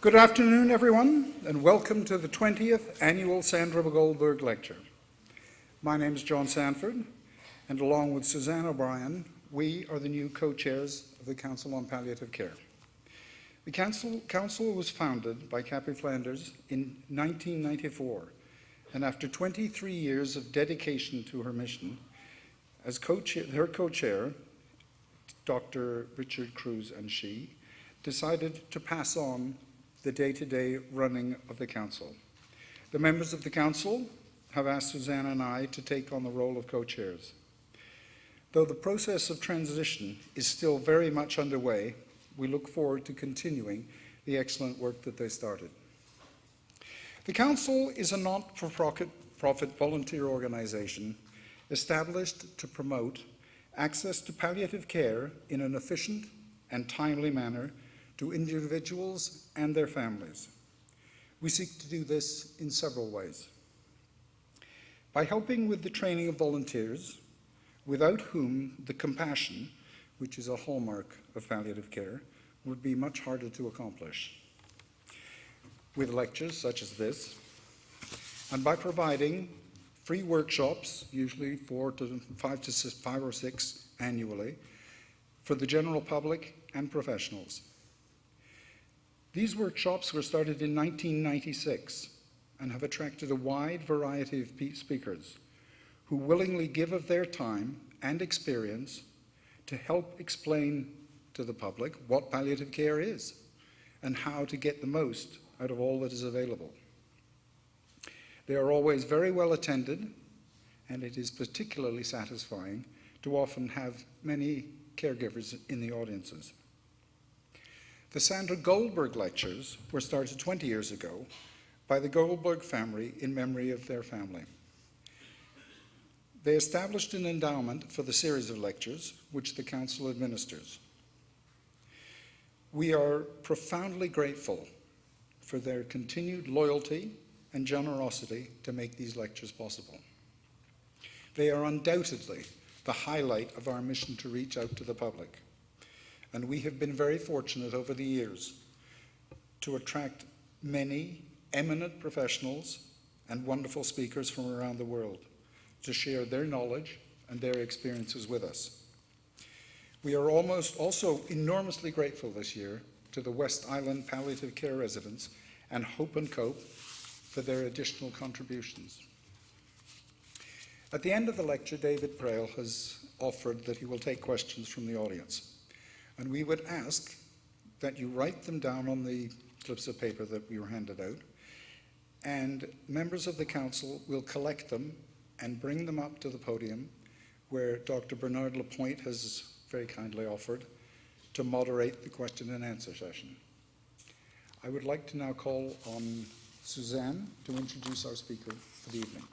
Good afternoon, everyone, and welcome to the 20th Annual Sandra Goldberg Lecture. My name is John Sanford, and along with Suzanne O'Brien, we are the new co-chairs of the Council on Palliative Care. The council was founded by Cappy Flanders in 1994, and after 23 years of dedication to her mission, as her co-chair, Dr. Richard Cruz and she, decided to pass on the day-to-day running of the council. The members of the council have asked Suzanne and I to take on the role of co-chairs. Though the process of transition is still very much underway, we look forward to continuing the excellent work that they started. The council is a not-for-profit volunteer organization established to promote access to palliative care in an efficient and timely manner to individuals and their families. We seek to do this in several ways. By helping with the training of volunteers, without whom the compassion, which is a hallmark of palliative care, would be much harder to accomplish. With lectures such as this, and by providing free workshops, usually 5 or 6 annually, for the general public and professionals. These workshops were started in 1996 and have attracted a wide variety of speakers who willingly give of their time and experience to help explain to the public what palliative care is and how to get the most out of all that is available. They are always very well attended, and it is particularly satisfying to often have many caregivers in the audiences. The Sandra Goldberg Lectures were started 20 years ago by the Goldberg family in memory of their family. They established an endowment for the series of lectures, which the Council administers. We are profoundly grateful for their continued loyalty and generosity to make these lectures possible. They are undoubtedly the highlight of our mission to reach out to the public. And we have been very fortunate over the years to attract many eminent professionals and wonderful speakers from around the world to share their knowledge and their experiences with us. We are also enormously grateful this year to the West Island Palliative Care residents and Hope and Cope for their additional contributions. At the end of the lecture, David Praill has offered that he will take questions from the audience. And we would ask that you write them down on the slips of paper that we were handed out, and members of the council will collect them and bring them up to the podium where Dr. Bernard Lapointe has very kindly offered to moderate the question and answer session. I would like to now call on Suzanne to introduce our speaker for the evening.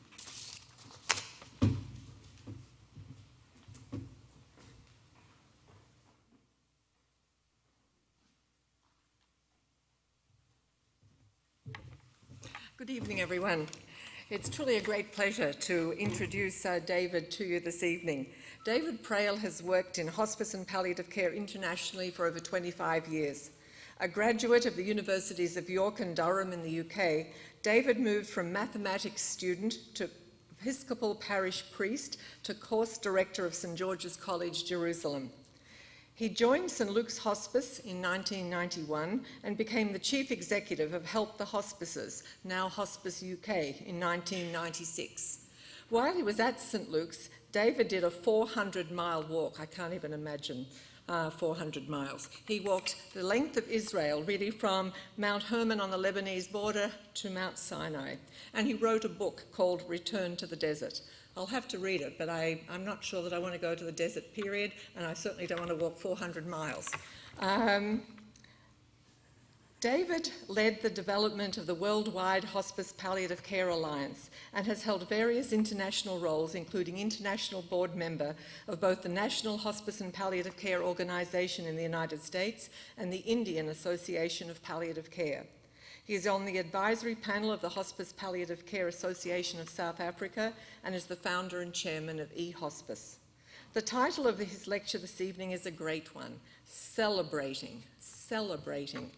Good evening, everyone. It's truly a great pleasure to introduce David to you this evening. David Praill has worked in hospice and palliative care internationally for over 25 years. A graduate of the Universities of York and Durham in the UK, David moved from mathematics student to Episcopal parish priest to course director of St. George's College, Jerusalem. He joined St. Luke's Hospice in 1991 and became the chief executive of Help the Hospices, now Hospice UK, in 1996. While he was at St. Luke's, David did a 400-mile walk. I can't even imagine 400 miles. He walked the length of Israel, really from Mount Hermon on the Lebanese border to Mount Sinai. And he wrote a book called Return to the Desert. I'll have to read it, but I'm not sure that I want to go to the desert period, and I certainly don't want to walk 400 miles. David led the development of the Worldwide Hospice Palliative Care Alliance and has held various international roles, including international board member of both the National Hospice and Palliative Care Organization in the United States and the Indian Association of Palliative Care. He is on the advisory panel of the Hospice Palliative Care Association of South Africa and is the founder and chairman of eHospice. The title of his lecture this evening is a great one, Celebrating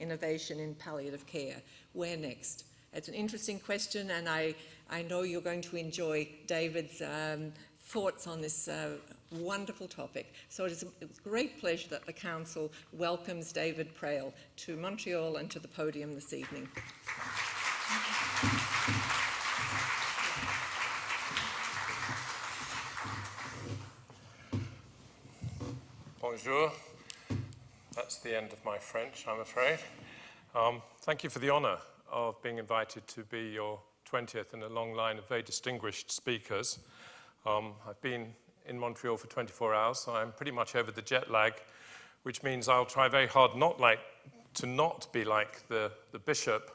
Innovation in Palliative Care. Where next? It's an interesting question, and I know you're going to enjoy David's thoughts on this wonderful topic. So it's a great pleasure that the Council welcomes David Praill to Montreal and to the podium this evening. Bonjour. That's the end of my French, I'm afraid. Thank you for the honour of being invited to be your 20th in a long line of very distinguished speakers. I've been in Montreal for 24 hours, so I'm pretty much over the jet lag, which means I'll try very hard to not be like the bishop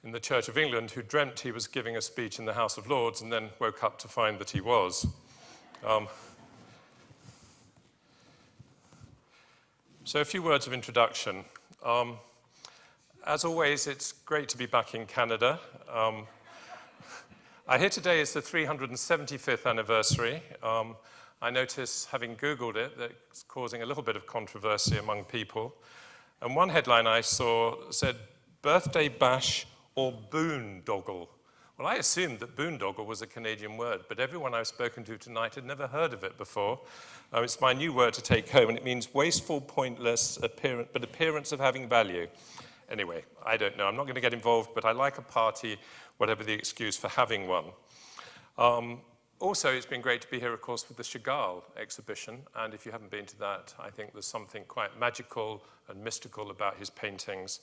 in the Church of England who dreamt he was giving a speech in the House of Lords and then woke up to find that he was. So a few words of introduction. As always, it's great to be back in Canada. I hear today is the 375th anniversary. I notice, having Googled it, that it's causing a little bit of controversy among people. And one headline I saw said, birthday bash or boondoggle. Well, I assumed that boondoggle was a Canadian word, but everyone I've spoken to tonight had never heard of it before. It's my new word to take home, and it means wasteful, pointless, appearance of having value. Anyway, I don't know. I'm not going to get involved, but I like a party, whatever the excuse for having one. Also, it's been great to be here, of course, with the Chagall exhibition, and if you haven't been to that, I think there's something quite magical and mystical about his paintings,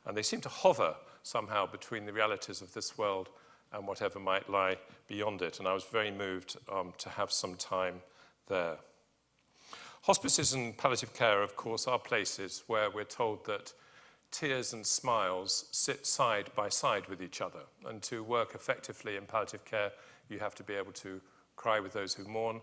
and they seem to hover somehow between the realities of this world and whatever might lie beyond it, and I was very moved to have some time there. Hospices and palliative care, of course, are places where we're told that tears and smiles sit side by side with each other, and to work effectively in palliative care, you have to be able to cry with those who mourn,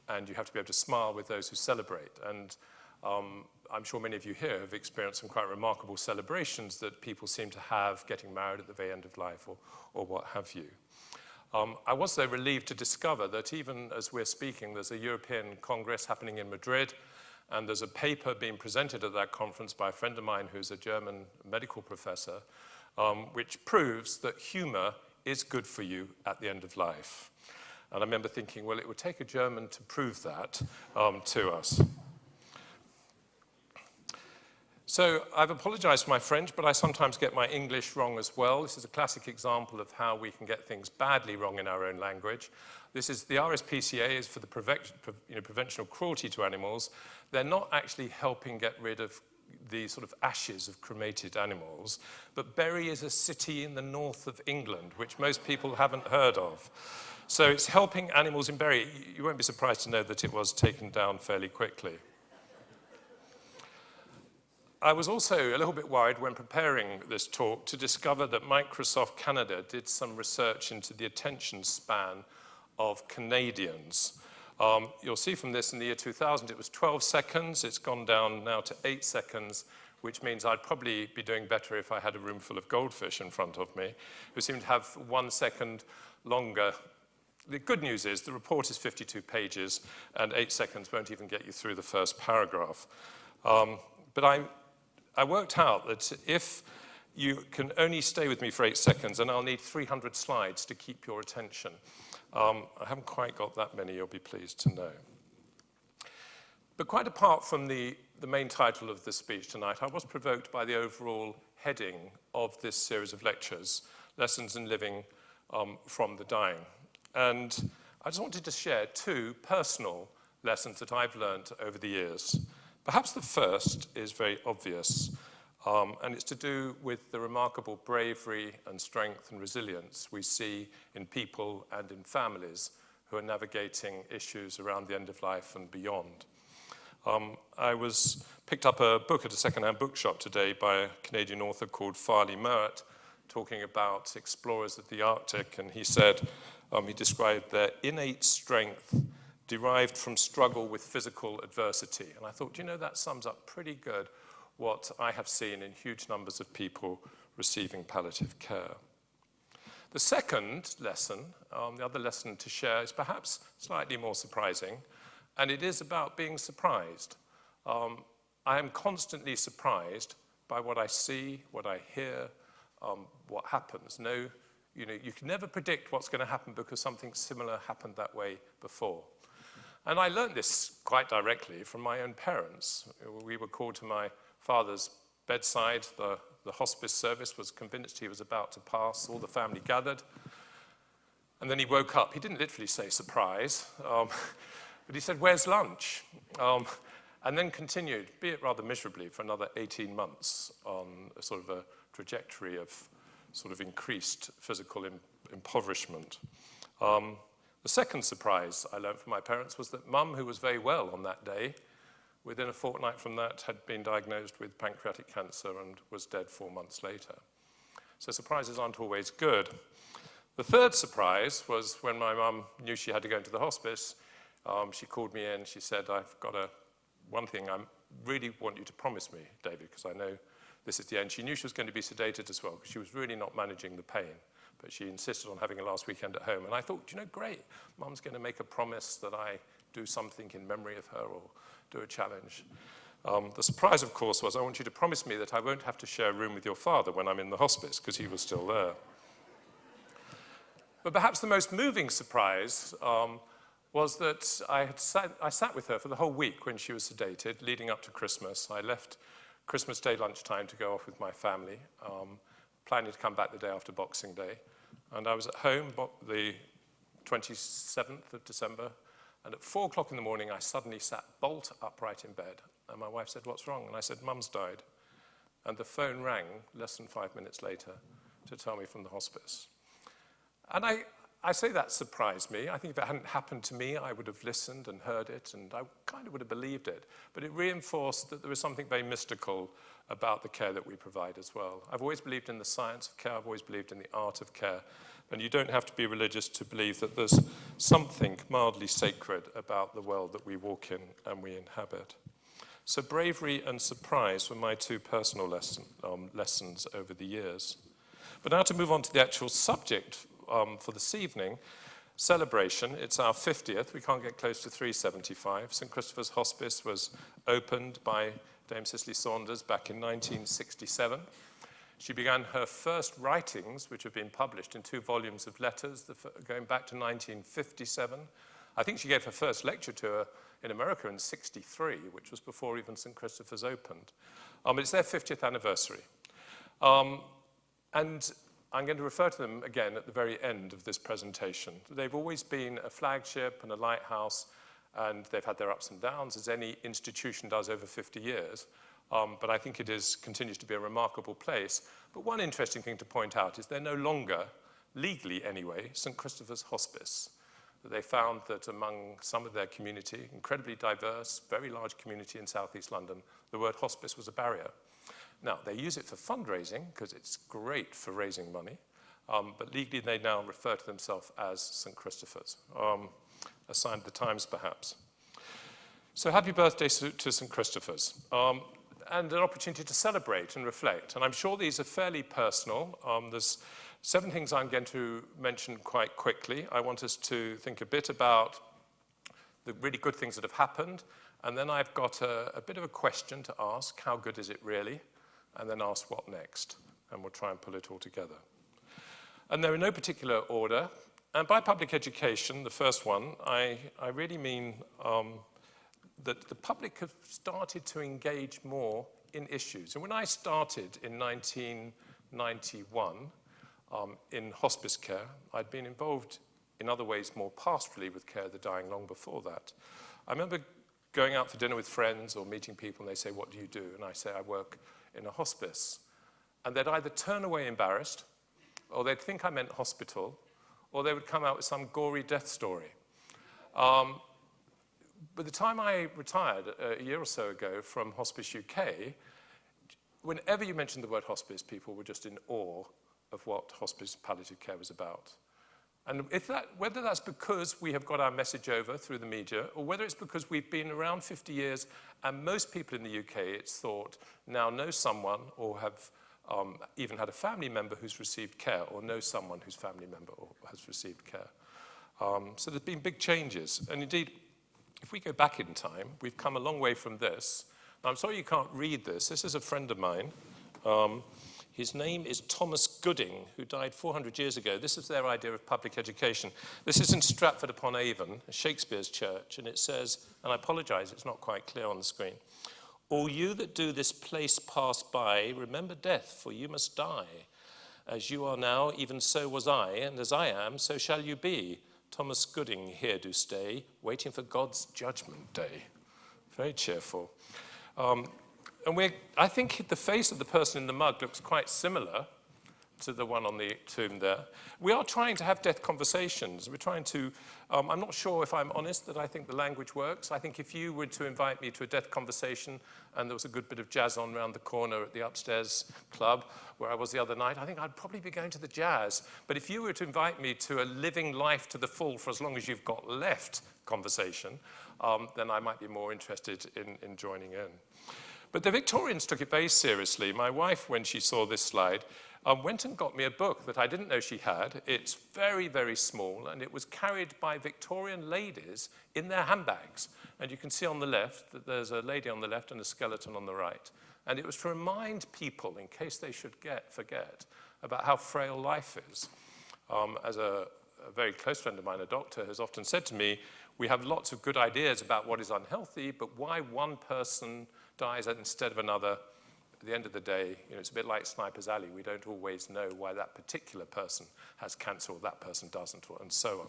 and you have to be able to smile with those who celebrate. And I'm sure many of you here have experienced some quite remarkable celebrations that people seem to have getting married at the very end of life or what have you. I was, though, relieved to discover that even as we're speaking, there's a European Congress happening in Madrid, and there's a paper being presented at that conference by a friend of mine who's a German medical professor, which proves that humor is good for you at the end of life. And I remember thinking, well, it would take a German to prove that to us. So I've apologized for my French, but I sometimes get my English wrong as well. This is a classic example of how we can get things badly wrong in our own language. This is the RSPCA is for the prevention of cruelty to animals. They're not actually helping get rid of the sort of ashes of cremated animals, but Bury is a city in the north of England, which most people haven't heard of. So it's helping animals in Bury. You won't be surprised to know that it was taken down fairly quickly. I was also a little bit worried when preparing this talk to discover that Microsoft Canada did some research into the attention span of Canadians. You'll see from this in the year 2000, it was 12 seconds. It's gone down now to 8 seconds, which means I'd probably be doing better if I had a room full of goldfish in front of me, who seem to have 1 second longer. The good news is the report is 52 pages, and 8 seconds won't even get you through the first paragraph. But I worked out that if you can only stay with me for 8 seconds, and I'll need 300 slides to keep your attention. I haven't quite got that many, you'll be pleased to know. But quite apart from the main title of this speech tonight, I was provoked by the overall heading of this series of lectures, Lessons in Living from the Dying. And I just wanted to share 2 personal lessons that I've learned over the years. Perhaps the first is very obvious, and it's to do with the remarkable bravery and strength and resilience we see in people and in families who are navigating issues around the end of life and beyond. I picked up a book at a second-hand bookshop today by a Canadian author called Farley Murray, talking about explorers of the Arctic, and he said, he described their innate strength derived from struggle with physical adversity. And I thought, that sums up pretty good what I have seen in huge numbers of people receiving palliative care. The second lesson, the other lesson to share, is perhaps slightly more surprising, and it is about being surprised. I am constantly surprised by what I see, what I hear, what happens. You can never predict what's going to happen because something similar happened that way before. And I learned this quite directly from my own parents. We were called to my father's bedside. The hospice service was convinced he was about to pass. All the family gathered. And then he woke up. He didn't literally say surprise, but he said, "Where's lunch?" And then continued, be it rather miserably, for another 18 months on a sort of a trajectory of sort of increased physical impoverishment. The second surprise I learned from my parents was that Mum, who was very well on that day, within a fortnight from that had been diagnosed with pancreatic cancer and was dead 4 months later. So surprises aren't always good. The third surprise was when my mum knew she had to go into the hospice. She called me in. She said, "I've got one thing I really want you to promise me, David, because I know this is the end." She knew she was going to be sedated as well, because she was really not managing the pain. But she insisted on having a last weekend at home. And I thought, great, Mum's going to make a promise that I do something in memory of her or do a challenge. The surprise, of course, was I want you to promise me that I won't have to share a room with your father when I'm in the hospice, because he was still there. But perhaps the most moving surprise was that I sat with her for the whole week when she was sedated, leading up to Christmas. I left Christmas Day lunchtime to go off with my family, planning to come back the day after Boxing Day. And I was at home the 27th of December, and at 4 o'clock in the morning, I suddenly sat bolt upright in bed. And my wife said, "What's wrong?" And I said, "Mum's died." And the phone rang less than 5 minutes later to tell me from the hospice. And I say that surprised me. I think if it hadn't happened to me, I would have listened and heard it, and I kind of would have believed it. But it reinforced that there was something very mystical about the care that we provide as well. I've always believed in the science of care. I've always believed in the art of care. And you don't have to be religious to believe that there's something mildly sacred about the world that we walk in and we inhabit. So bravery and surprise were my two personal lessons over the years. But now to move on to the actual subject for this evening, celebration. It's our 50th. We can't get close to 375. St. Christopher's Hospice was opened by Dame Cicely Saunders back in 1967. She began her first writings, which have been published in 2 volumes of letters, going back to 1957. I think she gave her first lecture tour in America in 63, which was before even St. Christopher's opened. It's their 50th anniversary. And I'm going to refer to them again at the very end of this presentation. They've always been a flagship and a lighthouse, and they've had their ups and downs, as any institution does over 50 years. But I think it continues to be a remarkable place. But one interesting thing to point out is they're no longer, legally anyway, St. Christopher's Hospice. They found that among some of their community, incredibly diverse, very large community in southeast London, the word hospice was a barrier. Now, they use it for fundraising, because it's great for raising money, but legally they now refer to themselves as St. Christopher's, a sign of the times perhaps. So happy birthday to St. Christopher's, and an opportunity to celebrate and reflect. And I'm sure these are fairly personal. There's 7 things I'm going to mention quite quickly. I want us to think a bit about the really good things that have happened, and then I've got a bit of a question to ask: how good is it really? And then ask what next, and we'll try and pull it all together. And they're in no particular order. And by public education, the first one, I really mean that the public have started to engage more in issues. And when I started in 1991 in hospice care, I'd been involved in other ways more pastorally with care of the dying long before that. I remember going out for dinner with friends or meeting people, and they say, "What do you do?" And I say, "I work in a hospice." And they'd either turn away embarrassed, or they'd think I meant hospital, or they would come out with some gory death story. By the time I retired a year or so ago from Hospice UK, whenever you mentioned the word hospice, people were just in awe of what hospice palliative care was about. And whether that's because we have got our message over through the media, or whether it's because we've been around 50 years and most people in the UK, it's thought, now know someone or have even had a family member who's received care, or know someone whose family member has received care. So there's been big changes. And indeed, if we go back in time, we've come a long way from this. Now, I'm sorry you can't read this. This is a friend of mine. His name is Thomas Gooding, who died 400 years ago. This is their idea of public education. This is in Stratford-upon-Avon, Shakespeare's church, and it says, and I apologize, it's not quite clear on the screen, "All you that do this place pass by, remember death, for you must die. As you are now, even so was I, and as I am, so shall you be. Thomas Gooding here do stay, waiting for God's judgment day." Very cheerful. And I think the face of the person in the mug looks quite similar to the one on the tomb there. We are trying to have death conversations. We're trying to, I'm not sure if I'm honest that I think the language works. I think if you were to invite me to a death conversation and there was a good bit of jazz on around the corner at the upstairs club where I was the other night, I think I'd probably be going to the jazz. But if you were to invite me to a living life to the full for as long as you've got left conversation, then I might be more interested in joining in. But the Victorians took it very seriously. My wife, when she saw this slide, went and got me a book that I didn't know she had. It's very, very small, and it was carried by Victorian ladies in their handbags. And you can see on the left that there's a lady on the left and a skeleton on the right. And it was to remind people, in case they should forget, about how frail life is. As a very close friend of mine, a doctor, has often said to me, we have lots of good ideas about what is unhealthy, but why one person dies instead of another, at the end of the day, it's a bit like Sniper's Alley. We don't always know why that particular person has cancer or that person doesn't, and so on.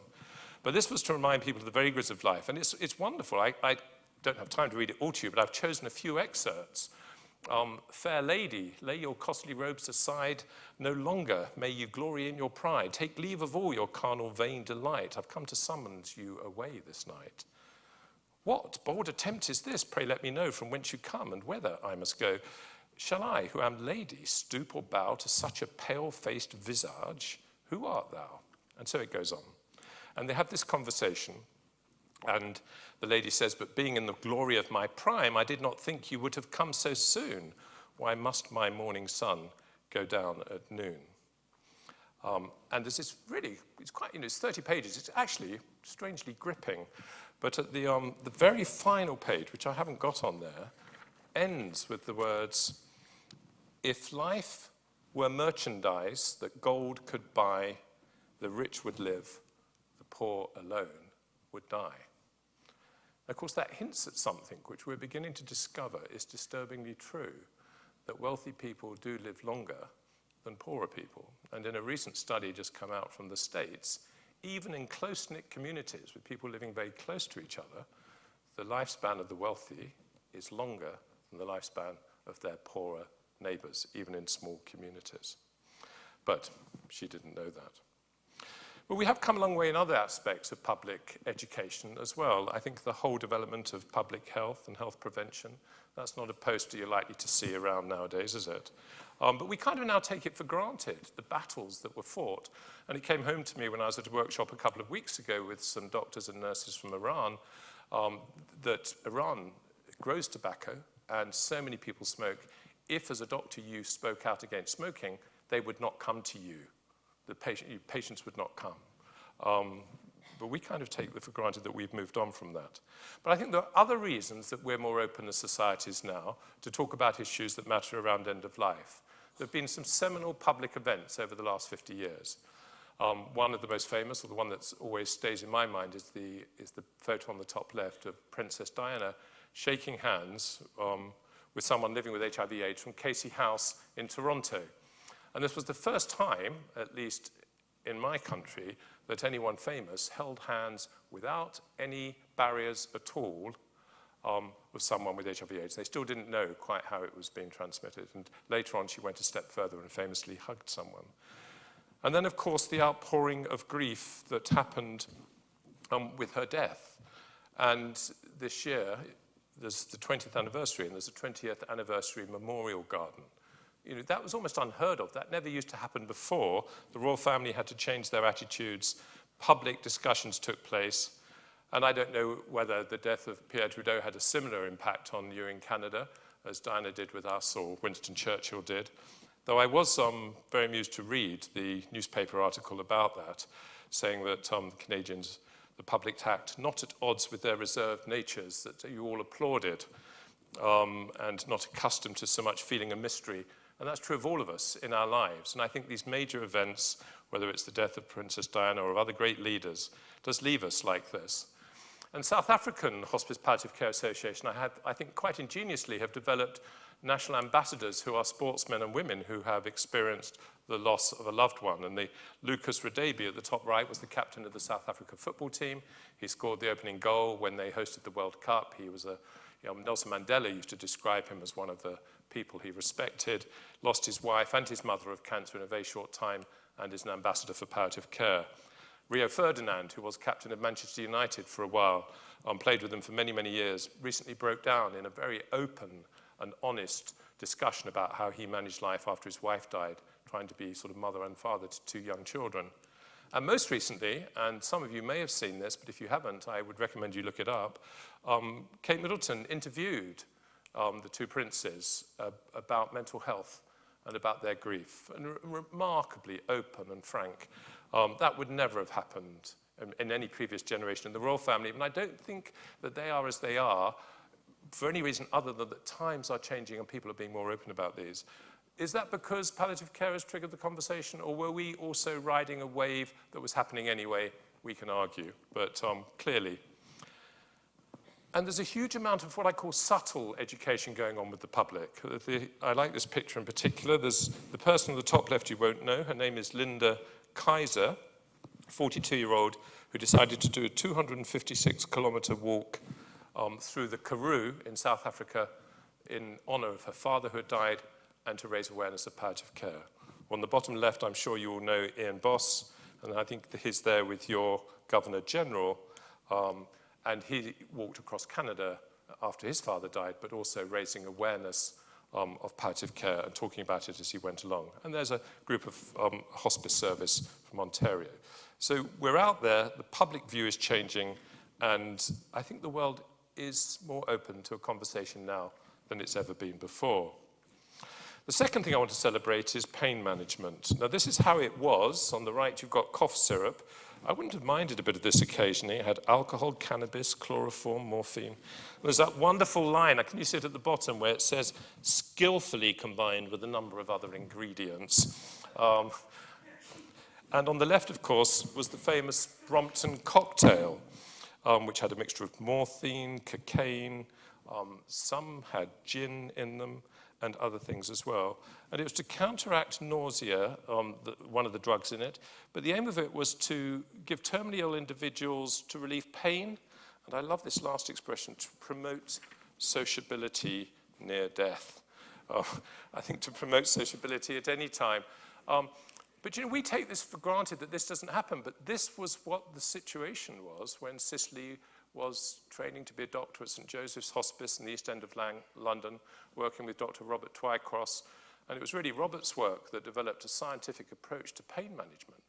But this was to remind people of the very goods of life. And it's wonderful. I don't have time to read it all to you, but I've chosen a few excerpts. Fair lady, lay your costly robes aside. No longer may you glory in your pride. Take leave of all your carnal vain delight. I've come to summons you away this night. What bold attempt is this? Pray let me know from whence you come and whither I must go. Shall I, who am lady, stoop or bow to such a pale-faced visage? Who art thou? And so it goes on. And they have this conversation. And the lady says, but being in the glory of my prime, I did not think you would have come so soon. Why must my morning sun go down at noon? And there's this really, it's quite, it's 30 pages. It's actually strangely gripping. But at the very final page, which I haven't got on there, ends with the words, if life were merchandise that gold could buy, the rich would live, the poor alone would die. Of course, that hints at something which we're beginning to discover is disturbingly true, that wealthy people do live longer than poorer people. And in a recent study just come out from the States, even in close-knit communities with people living very close to each other, the lifespan of the wealthy is longer than the lifespan of their poorer neighbors, even in small communities. But she didn't know that. But we have come a long way in other aspects of public education as well. I think the whole development of public health and health prevention, that's not a poster you're likely to see around nowadays, is it? But we kind of now take it for granted, the battles that were fought. And it came home to me when I was at a workshop a couple of weeks ago with some doctors and nurses from Iran, that Iran grows tobacco and so many people smoke. If, as a doctor, you spoke out against smoking, they would not come to you. The patients would not come. But we kind of take it for granted that we've moved on from that. But I think there are other reasons that we're more open as societies now to talk about issues that matter around end of life. There have been some seminal public events over the last 50 years. One of the most famous, or the one that always stays in my mind, is the photo on the top left of Princess Diana shaking hands with someone living with HIV/AIDS from Casey House in Toronto. And this was the first time, at least in my country, that anyone famous held hands without any barriers at all with someone with HIV/AIDS. They still didn't know quite how it was being transmitted. And later on, she went a step further and famously hugged someone. And then, of course, the outpouring of grief that happened with her death. And this year, there's the 20th anniversary, and there's a 20th anniversary memorial garden. That was almost unheard of. That never used to happen before. The royal family had to change their attitudes. Public discussions took place. And I don't know whether the death of Pierre Trudeau had a similar impact on you in Canada, as Diana did with us, or Winston Churchill did. Though I was very amused to read the newspaper article about that, saying that the public tact, not at odds with their reserved natures that you all applauded, and not accustomed to so much feeling a mystery. And that's true of all of us in our lives. And I think these major events, whether it's the death of Princess Diana or of other great leaders, does leave us like this. And South African Hospice Palliative Care Association, I think quite ingeniously, have developed national ambassadors who are sportsmen and women who have experienced the loss of a loved one. And Lucas Radebe at the top right was the captain of the South Africa football team. He scored the opening goal when they hosted the World Cup. He was Nelson Mandela used to describe him as one of the people he respected, lost his wife and his mother of cancer in a very short time, and is an ambassador for palliative care. Rio Ferdinand, who was captain of Manchester United for a while, played with them for many, many years, recently broke down in a very open and honest discussion about how he managed life after his wife died, trying to be sort of mother and father to two young children. And most recently, and some of you may have seen this, but if you haven't, I would recommend you look it up, Kate Middleton interviewed the two princes about mental health and about their grief, and remarkably open and frank. That would never have happened in any previous generation in the royal family, and I don't think that they are as they are for any reason other than that times are changing and people are being more open about these. Is that because palliative care has triggered the conversation, or were we also riding a wave that was happening anyway? We can argue, but clearly. And there's a huge amount of what I call subtle education going on with the public. I like this picture in particular. There's the person on the top left you won't know. Her name is Linda Kaiser, a 42-year-old who decided to do a 256-kilometer walk through the Karoo in South Africa in honor of her father who had died and to raise awareness of palliative care. On the bottom left, I'm sure you all know Ian Boss, and I think he's there with your Governor General, and he walked across Canada after his father died, but also raising awareness of palliative care and talking about it as he went along. And there's a group of hospice service from Ontario. So we're out there, the public view is changing, and I think the world is more open to a conversation now than it's ever been before. The second thing I want to celebrate is pain management. Now, this is how it was. On the right, you've got cough syrup. I wouldn't have minded a bit of this occasionally. It had alcohol, cannabis, chloroform, morphine. There's that wonderful line, can you see it at the bottom, where it says, skillfully combined with a number of other ingredients. And on the left, of course, was the famous Brompton cocktail, which had a mixture of morphine, cocaine, some had gin in them, and other things as well. And it was to counteract nausea, one of the drugs in it, but the aim of it was to give terminally ill individuals to relieve pain, and I love this last expression, to promote sociability near death. I think to promote sociability at any time. But we take this for granted that this doesn't happen, but this was what the situation was when Cicely was training to be a doctor at St. Joseph's Hospice in the East End of London, working with Dr. Robert Twycross. And it was really Robert's work that developed a scientific approach to pain management.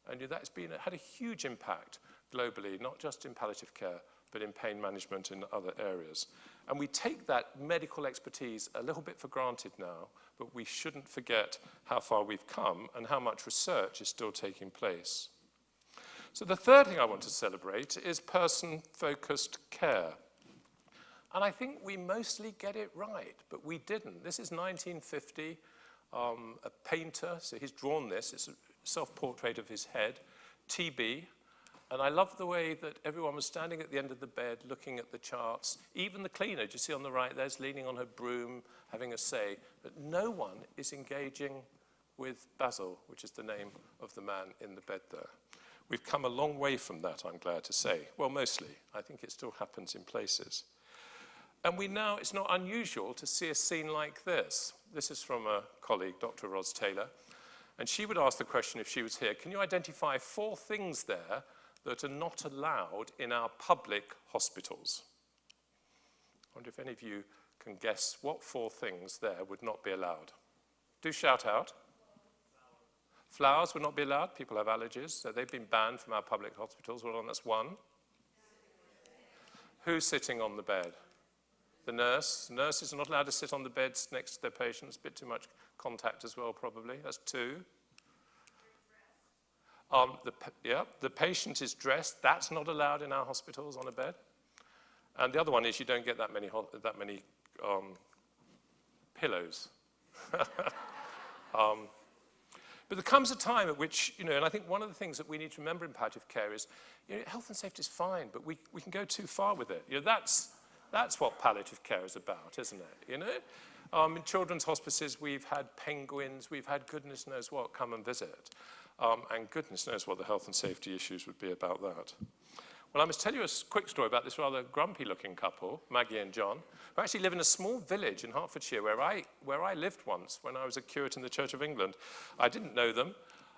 And that's had a huge impact globally, not just in palliative care, but in pain management in other areas. And we take that medical expertise a little bit for granted now, but we shouldn't forget how far we've come and how much research is still taking place. So the third thing I want to celebrate is person-focused care. And I think we mostly get it right, but we didn't. This is 1950, a painter, so he's drawn this. It's a self-portrait of his head, TB. And I love the way that everyone was standing at the end of the bed looking at the charts. Even the cleaner, do you see on the right, there's leaning on her broom, having a say. But no one is engaging with Basil, which is the name of the man in the bed there. We've come a long way from that, I'm glad to say. Well, mostly. I think it still happens in places. And it's not unusual to see a scene like this. This is from a colleague, Dr. Ros Taylor. And she would ask the question if she was here, can you identify 4 things there that are not allowed in our public hospitals? I wonder if any of you can guess what 4 things there would not be allowed. Do shout out. Flowers would not be allowed. People have allergies, so they've been banned from our public hospitals. Well, that's one. Who's sitting on the bed? The nurse. Nurses are not allowed to sit on the beds next to their patients. A bit too much contact as well, probably. That's 2. The patient is dressed. That's not allowed in our hospitals on a bed. And the other one is you don't get that many pillows. But there comes a time at which, and I think one of the things that we need to remember in palliative care is, health and safety is fine, but we can go too far with it. That's what palliative care is about, isn't it? In children's hospices, we've had penguins, we've had goodness knows what come and visit. And goodness knows what the health and safety issues would be about that. Well, I must tell you a quick story about this rather grumpy-looking couple, Maggie and John, who actually live in a small village in Hertfordshire where I lived once when I was a curate in the Church of England. I didn't know them.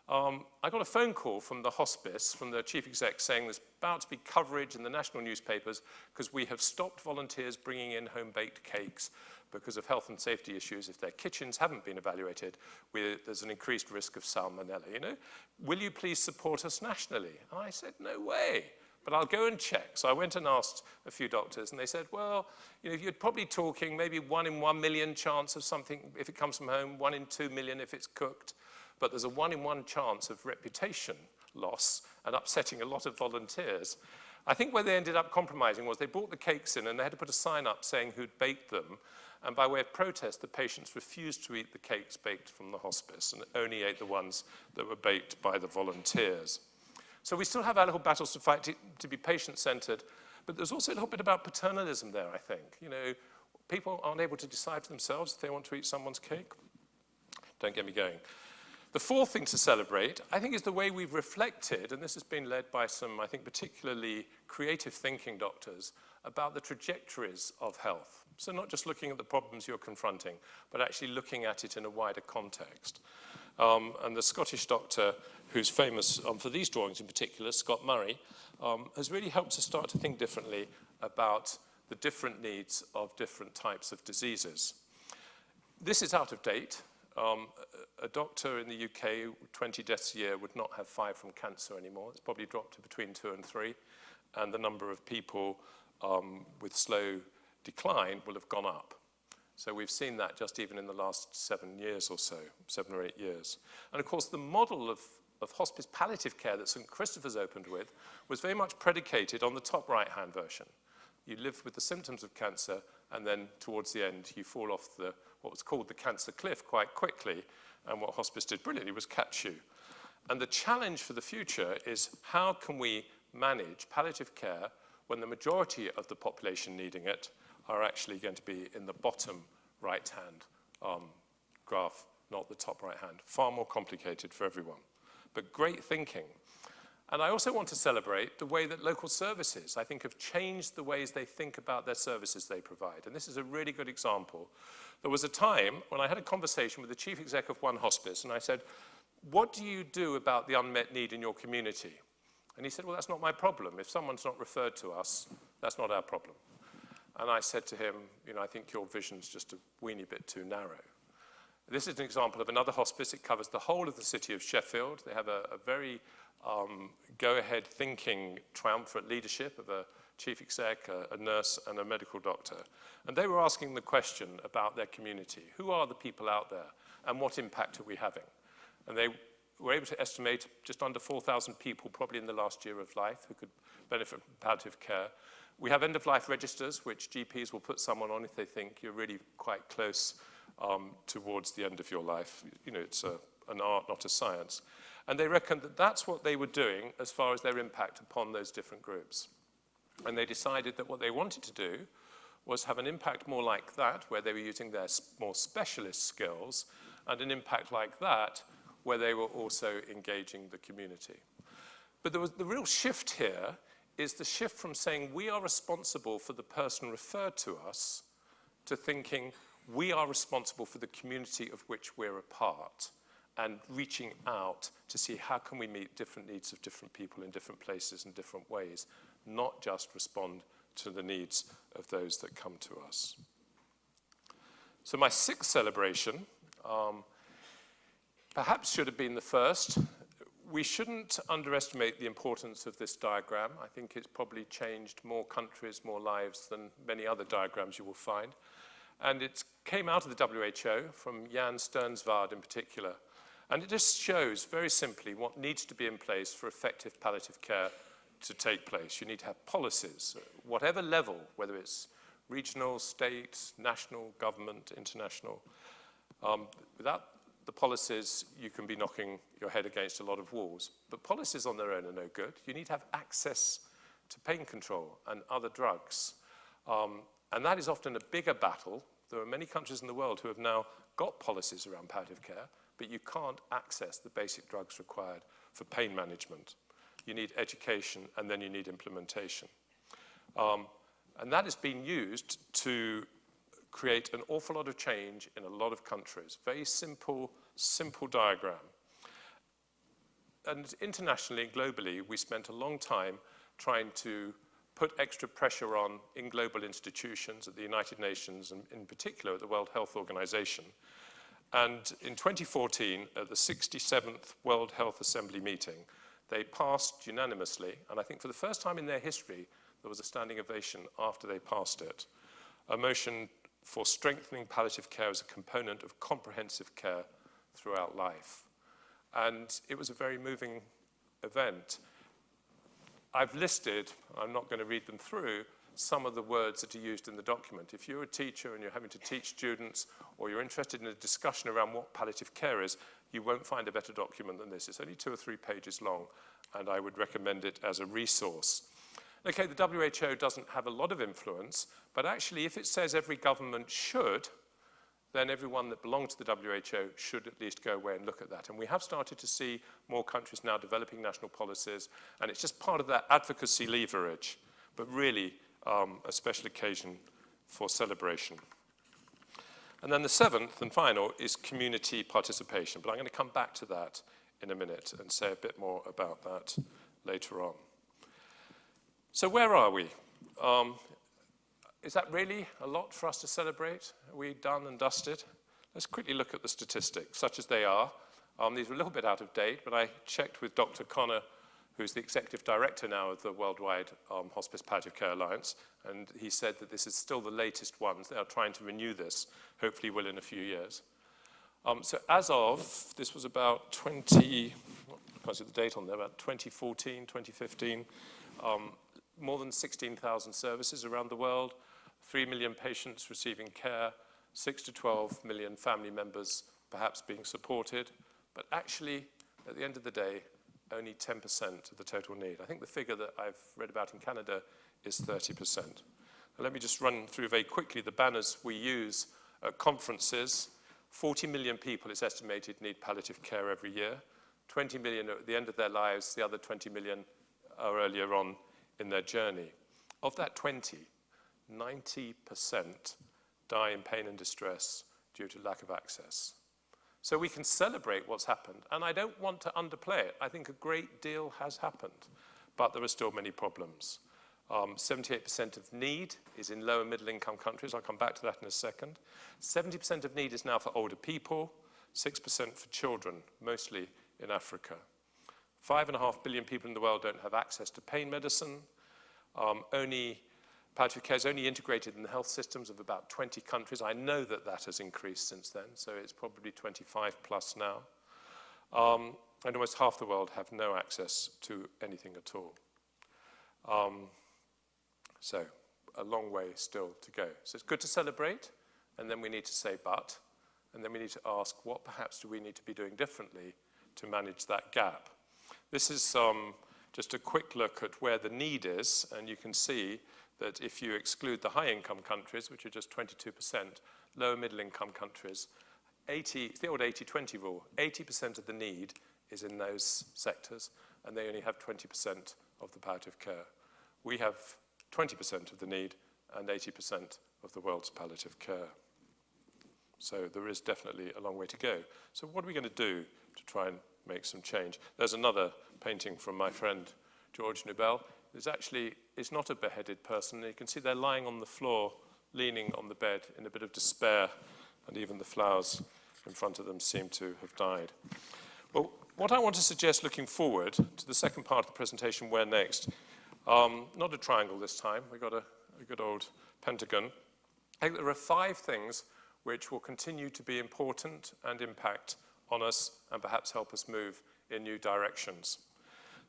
I got a phone call from the hospice, from the chief exec, saying there's about to be coverage in the national newspapers because we have stopped volunteers bringing in home-baked cakes because of health and safety issues. If their kitchens haven't been evaluated, there's an increased risk of salmonella. Will you please support us nationally? And I said, no way. But I'll go and check. So I went and asked a few doctors, and they said, well, you're probably talking maybe 1 in 1 million chance of something if it comes from home, 1 in 2 million if it's cooked. But there's a 1 in 1 chance of reputation loss and upsetting a lot of volunteers. I think where they ended up compromising was they brought the cakes in, and they had to put a sign up saying who'd baked them. And by way of protest, the patients refused to eat the cakes baked from the hospice and only ate the ones that were baked by the volunteers. So we still have our little battles to fight to be patient-centered, but there's also a little bit about paternalism there, I think. People aren't able to decide for themselves if they want to eat someone's cake. Don't get me going. The fourth thing to celebrate, I think, is the way we've reflected, and this has been led by some, I think, particularly creative thinking doctors, about the trajectories of health. So not just looking at the problems you're confronting, but actually looking at it in a wider context. And the Scottish doctor, who's famous for these drawings in particular, Scott Murray, has really helped us start to think differently about the different needs of different types of diseases. This is out of date. A doctor in the UK, 20 deaths a year, would not have 5 from cancer anymore. It's probably dropped to between 2 and 3. And the number of people with slow decline will have gone up. So we've seen that just even in the last 7 years or so, 7 or 8 years. And of course, the model of hospice palliative care that St. Christopher's opened with was very much predicated on the top right-hand version. You live with the symptoms of cancer, and then towards the end, you fall off what was called the cancer cliff quite quickly, and what hospice did brilliantly was catch you. And the challenge for the future is how can we manage palliative care when the majority of the population needing it are actually going to be in the bottom right-hand graph, not the top right-hand. Far more complicated for everyone, but great thinking. And I also want to celebrate the way that local services, I think, have changed the ways they think about their services they provide. And this is a really good example. There was a time when I had a conversation with the chief exec of one hospice, and I said, what do you do about the unmet need in your community? And he said, well, that's not my problem. If someone's not referred to us, that's not our problem. And I said to him, I think your vision's just a weeny bit too narrow. This is an example of another hospice. It covers the whole of the city of Sheffield. They have a very go-ahead thinking, triumphant leadership of a chief exec, a nurse, and a medical doctor. And they were asking the question about their community. Who are the people out there, and what impact are we having? And they were able to estimate just under 4,000 people, probably in the last year of life, who could benefit from palliative care. We have end-of-life registers, which GPs will put someone on if they think you're really quite close towards the end of your life. It's an art, not a science. And they reckon that that's what they were doing as far as their impact upon those different groups. And they decided that what they wanted to do was have an impact more like that, where they were using their more specialist skills, and an impact like that, where they were also engaging the community. But the real shift here is the shift from saying we are responsible for the person referred to us to thinking we are responsible for the community of which we're a part, and reaching out to see how can we meet different needs of different people in different places in different ways, not just respond to the needs of those that come to us. So my 6th celebration perhaps should have been the first. We shouldn't underestimate the importance of this diagram. I think it's probably changed more countries, more lives than many other diagrams you will find. And it came out of the WHO, from Jan Sternsvard in particular. And it just shows very simply what needs to be in place for effective palliative care to take place. You need to have policies, whatever level, whether it's regional, state, national, government, international. Without the policies, you can be knocking your head against a lot of walls. But policies on their own are no good. You need to have access to pain control and other drugs. And that is often a bigger battle. There are many countries in the world who have now got policies around palliative care, but you can't access the basic drugs required for pain management. You need education, and then you need implementation. And that has been used to create an awful lot of change in a lot of countries. Very simple diagram. And internationally, globally, we spent a long time trying to put extra pressure on in global institutions at the United Nations, and in particular at the World Health Organization. And in 2014, at the 67th World Health Assembly meeting, they passed unanimously, and I think for the first time in their history, there was a standing ovation after they passed it, a motion for strengthening palliative care as a component of comprehensive care throughout life. And it was a very moving event. I've listed, I'm not going to read them through, some of the words that are used in the document. If you're a teacher and you're having to teach students, or you're interested in a discussion around what palliative care is, you won't find a better document than this. It's only 2 or 3 pages long, and I would recommend it as a resource. Okay, the WHO doesn't have a lot of influence, but actually if it says every government should, then everyone that belongs to the WHO should at least go away and look at that. And we have started to see more countries now developing national policies, and it's just part of that advocacy leverage, but really a special occasion for celebration. And then the 7th and final is community participation, but I'm going to come back to that in a minute and say a bit more about that later on. So where are we? Is that really a lot for us to celebrate? Are we done and dusted? Let's quickly look at the statistics, such as they are. These are a little bit out of date, but I checked with Dr. Connor, who's the executive director now of the Worldwide Hospice Palliative Care Alliance, and he said that this is still the latest ones. They are trying to renew this, hopefully will in a few years. So as of, this was about 20, I can't see the date on there, about 2014, 2015, more than 16,000 services around the world, 3 million patients receiving care, 6 to 12 million family members perhaps being supported, but actually, at the end of the day, only 10% of the total need. I think the figure that I've read about in Canada is 30%. Now, let me just run through very quickly the banners we use at conferences. 40 million people, it's estimated, need palliative care every year. 20 million are at the end of their lives, the other 20 million are earlier on in their journey. Of that 20, 90% die in pain and distress due to lack of access. So we can celebrate what's happened, and I don't want to underplay it. I think a great deal has happened, but there are still many problems. 78% of need is in low and middle income countries. I'll come back to that in a second. 70% of need is now for older people, 6% for children, mostly in Africa. 5.5 billion people in the world don't have access to pain medicine. Palliative care is only integrated in the health systems of about 20 countries. I know that that has increased since then, so it's probably 25 plus now. And almost half the world have no access to anything at all. So a long way still to go. So it's good to celebrate, and then we need to say but, and then we need to ask what perhaps do we need to be doing differently to manage that gap. This is just a quick look at where the need is, and you can see that if you exclude the high-income countries, which are just 22%, lower middle-income countries, it's the old 80-20 rule. 80% of the need is in those sectors, and they only have 20% of the palliative care. We have 20% of the need and 80% of the world's palliative care. So there is definitely a long way to go. So what are we going to do to try and make some change? There's another painting from my friend George Nubel. It's not a beheaded person. You can see they're lying on the floor, leaning on the bed in a bit of despair, and even the flowers in front of them seem to have died. Well, what I want to suggest looking forward to the second part of the presentation, where next, not a triangle this time, we got a good old pentagon. I think there are 5 things which will continue to be important and impact on us and perhaps help us move in new directions.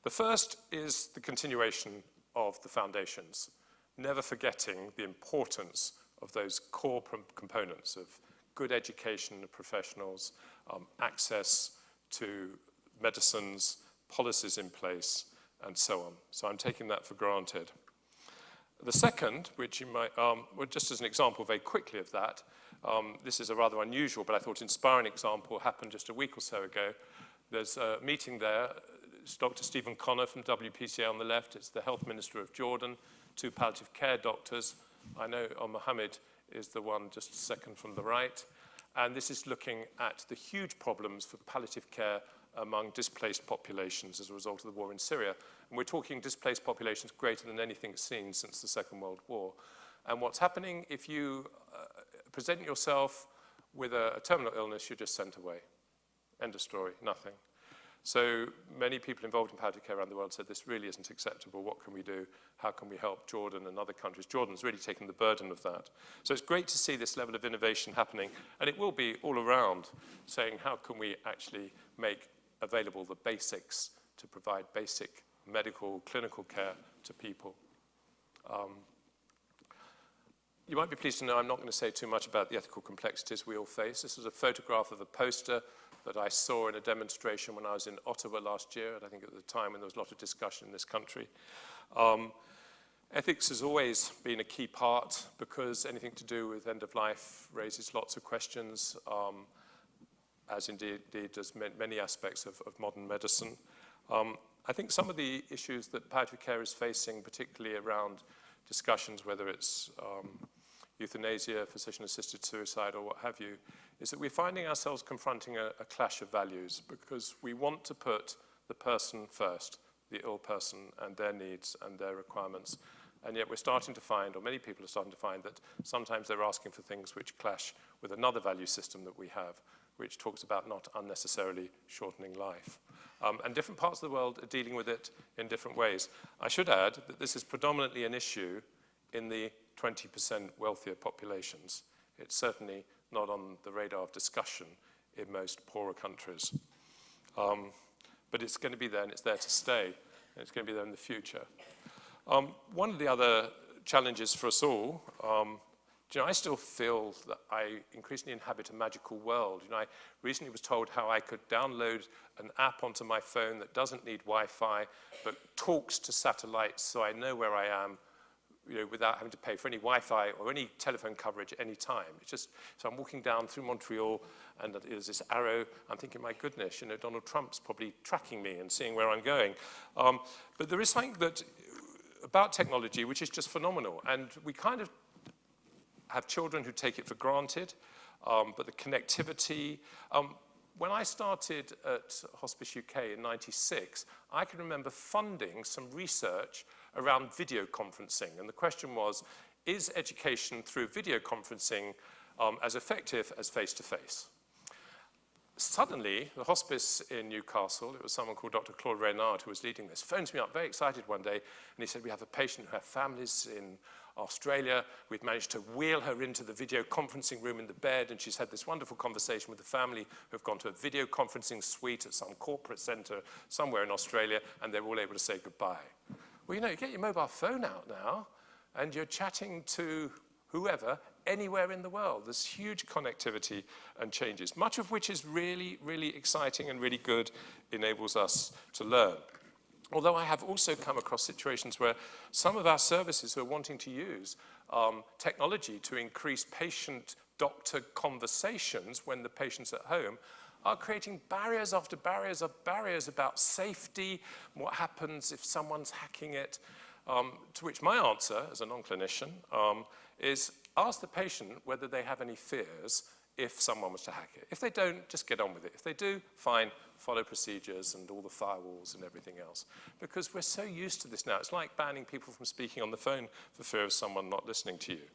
The first is the continuation of the foundations, never forgetting the importance of those core components of good education of professionals, access to medicines, policies in place, and so on. So I'm taking that for granted. The second, which you might, well, just as an example very quickly of that, this is a rather unusual, but I thought inspiring example, happened just a week or so ago. There's a meeting there. It's Dr. Stephen Connor from WPCA on the left. It's the Health Minister of Jordan, 2 palliative care doctors. I know Mohammed is the one just second from the right. And this is looking at the huge problems for palliative care among displaced populations as a result of the war in Syria. And we're talking displaced populations greater than anything seen since the Second World War. And what's happening if you present yourself with a terminal illness, you're just sent away. End of story, nothing. So many people involved in palliative care around the world said this really isn't acceptable. What can we do? How can we help Jordan and other countries? Jordan's really taken the burden of that. So it's great to see this level of innovation happening, and it will be all around saying how can we actually make available the basics to provide basic medical, clinical care to people. You might be pleased to know I'm not going to say too much about the ethical complexities we all face. This was a photograph of a poster that I saw in a demonstration when I was in Ottawa last year, and I think at the time when there was a lot of discussion in this country. Ethics has always been a key part because anything to do with end of life raises lots of questions, as indeed does many aspects of modern medicine. I think some of the issues that palliative care is facing, particularly around discussions, whether it's euthanasia, physician-assisted suicide, or what have you, is that we're finding ourselves confronting a clash of values because we want to put the person first, the ill person and their needs and their requirements. And yet we're starting to find, or many people are starting to find, that sometimes they're asking for things which clash with another value system that we have, which talks about not unnecessarily shortening life. And different parts of the world are dealing with it in different ways. I should add that this is predominantly an issue in the 20% wealthier populations. It's certainly not on the radar of discussion in most poorer countries. But it's going to be there, and it's there to stay, and it's going to be there in the future. One of the other challenges for us all, I still feel that I increasingly inhabit a magical world. I recently was told how I could download an app onto my phone that doesn't need Wi-Fi, but talks to satellites so I know where I am, without having to pay for any Wi-Fi or any telephone coverage at any time. It's just, so I'm walking down through Montreal and there's this arrow. I'm thinking, my goodness, Donald Trump's probably tracking me and seeing where I'm going. But there is something about technology which is just phenomenal. And we kind of have children who take it for granted, but the connectivity. When I started at Hospice UK in '96, I can remember funding some research around video conferencing. And the question was, is education through video conferencing as effective as face-to-face? Suddenly, the hospice in Newcastle, it was someone called Dr. Claude Reynard who was leading this, phones me up very excited one day, and he said, we have a patient who has families in Australia. We've managed to wheel her into the video conferencing room in the bed, and she's had this wonderful conversation with the family who've gone to a video conferencing suite at some corporate center somewhere in Australia, and they're all able to say goodbye. Well, you get your mobile phone out now, and you're chatting to whoever, anywhere in the world. There's huge connectivity and changes, much of which is really, really exciting and really good, enables us to learn. Although I have also come across situations where some of our services who are wanting to use technology to increase patient-doctor conversations when the patient's at home are creating barriers after barriers of barriers about safety, what happens if someone's hacking it, to which my answer as a non-clinician is ask the patient whether they have any fears if someone was to hack it. If they don't, just get on with it. If they do, fine, follow procedures and all the firewalls and everything else. Because we're so used to this now. It's like banning people from speaking on the phone for fear of someone not listening to you.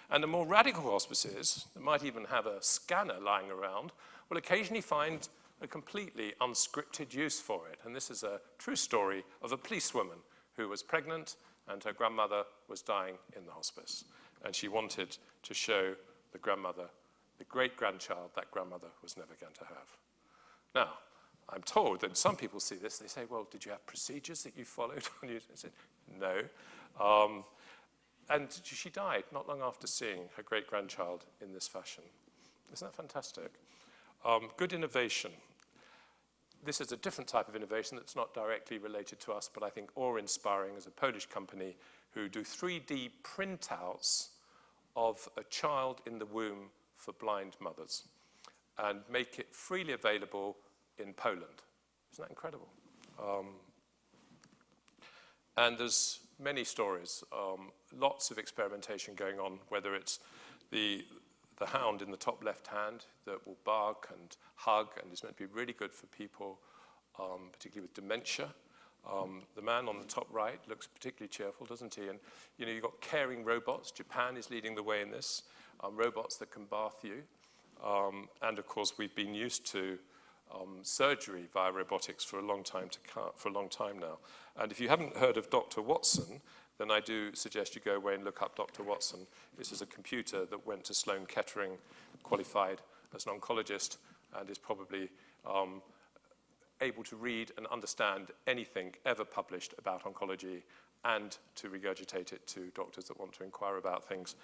And the more radical hospices, that might even have a scanner lying around, will occasionally find a completely unscripted use for it. And this is a true story of a policewoman who was pregnant and her grandmother was dying in the hospice. And she wanted to show the grandmother the great-grandchild that grandmother was never going to have. Now, I'm told that some people see this, they say, well, did you have procedures that you followed? I said, no. And she died not long after seeing her great-grandchild in this fashion. Isn't that fantastic? Good innovation. This is a different type of innovation that's not directly related to us, but I think awe-inspiring as a Polish company who do 3D printouts of a child in the womb for blind mothers and make it freely available in Poland. Isn't that incredible? And there's many stories, lots of experimentation going on, whether it's the hound in the top left hand that will bark and hug and is meant to be really good for people, particularly with dementia. The man on the top right looks particularly cheerful, doesn't he? And you've got caring robots. Japan is leading the way in this. Robots that can bath you. And of course, we've been used to surgery via robotics for a long time now. And if you haven't heard of Dr. Watson, then I do suggest you go away and look up Dr. Watson. This is a computer that went to Sloan Kettering, qualified as an oncologist, and is probably able to read and understand anything ever published about oncology and to regurgitate it to doctors that want to inquire about things.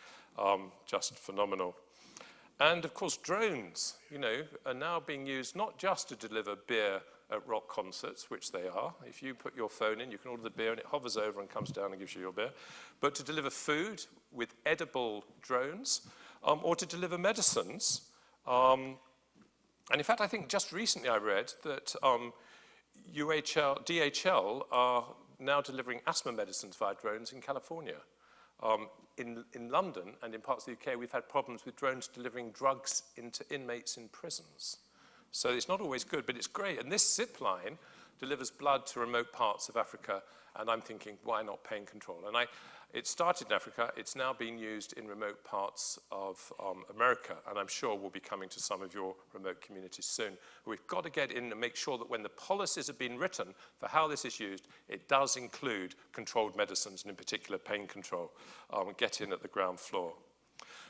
Just phenomenal. And of course, drones, are now being used not just to deliver beer at rock concerts, which they are. If you put your phone in, you can order the beer and it hovers over and comes down and gives you your beer. But to deliver food with edible drones, or to deliver medicines. And in fact, I think just recently I read that DHL are now delivering asthma medicines via drones in California. In London and in parts of the UK, we've had problems with drones delivering drugs into inmates in prisons. So it's not always good, but it's great. And this zip line delivers blood to remote parts of Africa, and I'm thinking, why not pain control? And it started in Africa. It's now being used in remote parts of America, and I'm sure will be coming to some of your remote communities soon. We've got to get in and make sure that when the policies have been written for how this is used, it does include controlled medicines, and in particular pain control, get in at the ground floor.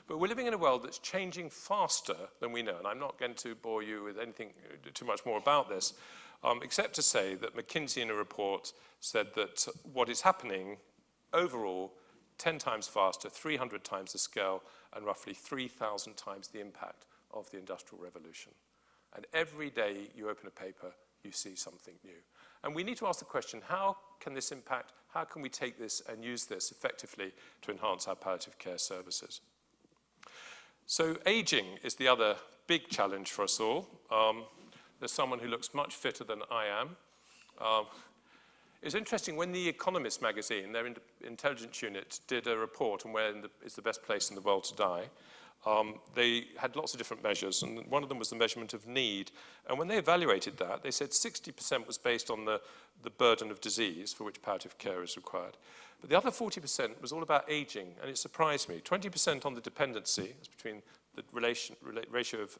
But we're living in a world that's changing faster than we know, and I'm not going to bore you with anything too much more about this, except to say that McKinsey in a report said that what is happening overall, 10 times faster, 300 times the scale, and roughly 3,000 times the impact of the Industrial Revolution. And every day you open a paper, you see something new. And we need to ask the question, how can this impact, how can we take this and use this effectively to enhance our palliative care services? So aging is the other big challenge for us all. There's someone who looks much fitter than I am. It's interesting, when The Economist magazine, their intelligence unit, did a report on where is the best place in the world to die, they had lots of different measures, and one of them was the measurement of need. And when they evaluated that, they said 60% was based on the burden of disease for which palliative care is required. But the other 40% was all about aging, and it surprised me. 20% on the dependency, it's between the ratio of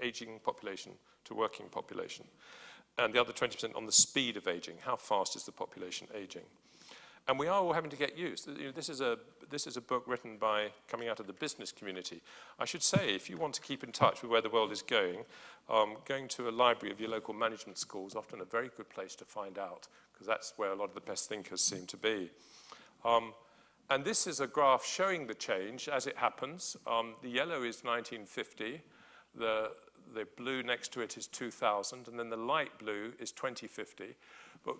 aging population to working population, and the other 20% on the speed of aging. How fast is the population aging? And we are all having to get used. This is a book written by, coming out of the business community. I should say, if you want to keep in touch with where the world is going to a library of your local management school is often a very good place to find out, because that's where a lot of the best thinkers seem to be. And this is a graph showing the change as it happens. The yellow is 1950, the blue next to it is 2000, and then the light blue is 2050. But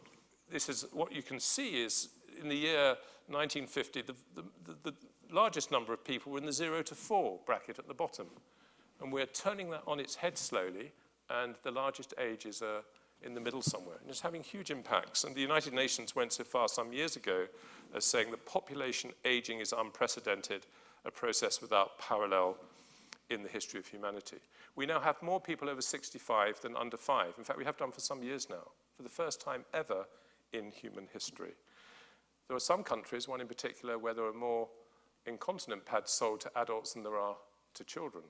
this is what you can see is in the year 1950, the largest number of people were in the 0 to 4 bracket at the bottom. And we're turning that on its head slowly, and the largest ages are in the middle somewhere. And it's having huge impacts. And the United Nations went so far some years ago as saying that population aging is unprecedented, a process without parallel in the history of humanity. We now have more people over 65 than under 5. In fact, we have done for some years now, for the first time ever in human history. There are some countries, one in particular, where there are more incontinent pads sold to adults than there are to children.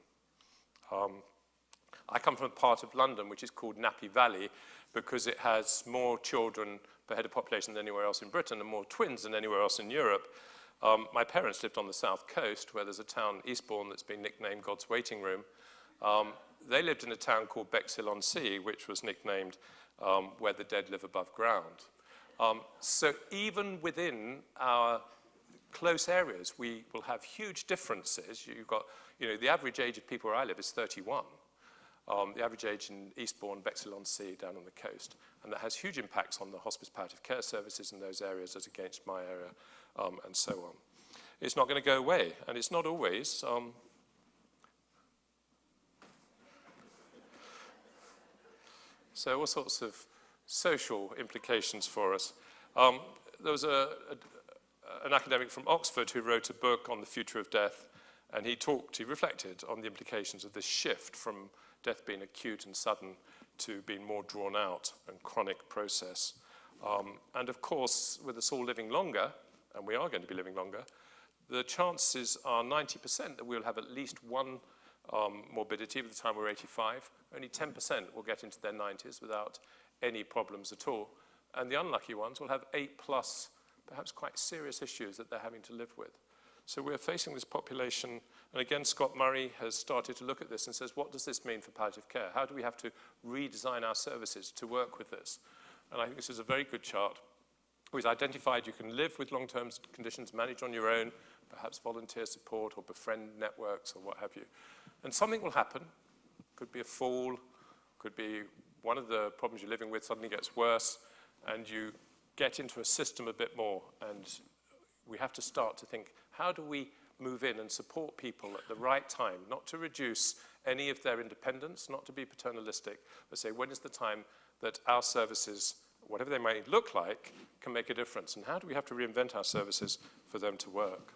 I come from a part of London which is called Nappy Valley because it has more children per head of population than anywhere else in Britain and more twins than anywhere else in Europe. My parents lived on the south coast where there's a town, Eastbourne, that's been nicknamed God's Waiting Room. they lived in a town called Bexhill-on-Sea, which was nicknamed where the dead live above ground. So even within our close areas, we will have huge differences. You've got, the average age of people where I live is 31. The average age in Eastbourne, Bexhill-on-Sea, down on the coast. And that has huge impacts on the hospice palliative care services in those areas as against my area, and so on. It's not going to go away, and it's not always. So all sorts of social implications for us. There was an academic from Oxford who wrote a book on the future of death, and he reflected on the implications of this shift from death being acute and sudden to being more drawn out and chronic process. And of course, with us all living longer, and we are going to be living longer, the chances are 90% that we'll have at least one morbidity by the time we're 85. Only 10% will get into their 90s without any problems at all. And the unlucky ones will have 8+, perhaps quite serious issues that they're having to live with. So we're facing this population, and again, Scott Murray has started to look at this and says, what does this mean for palliative care? How do we have to redesign our services to work with this? And I think this is a very good chart. We've identified you can live with long-term conditions, manage on your own, perhaps volunteer support or befriend networks or what have you. And something will happen. Could be a fall, could be one of the problems you're living with suddenly gets worse, and you get into a system a bit more, and we have to start to think, how do we move in and support people at the right time, not to reduce any of their independence, not to be paternalistic, but say, when is the time that our services, whatever they might look like, can make a difference, and how do we have to reinvent our services for them to work?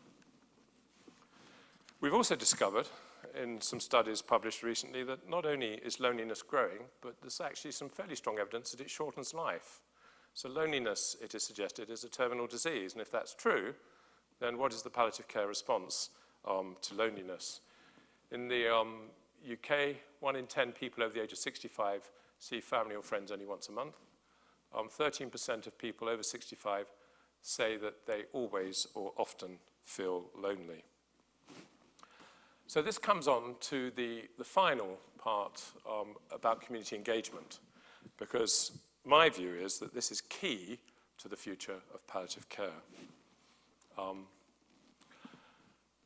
We've also discovered, in some studies published recently, that not only is loneliness growing, but there's actually some fairly strong evidence that it shortens life. So loneliness, it is suggested, is a terminal disease, and if that's true, then what is the palliative care response to loneliness? In the UK, 1 in 10 people over the age of 65 see family or friends only once a month. 13% of people over 65 say that they always or often feel lonely. So this comes on to the final part about community engagement, because my view is that this is key to the future of palliative care.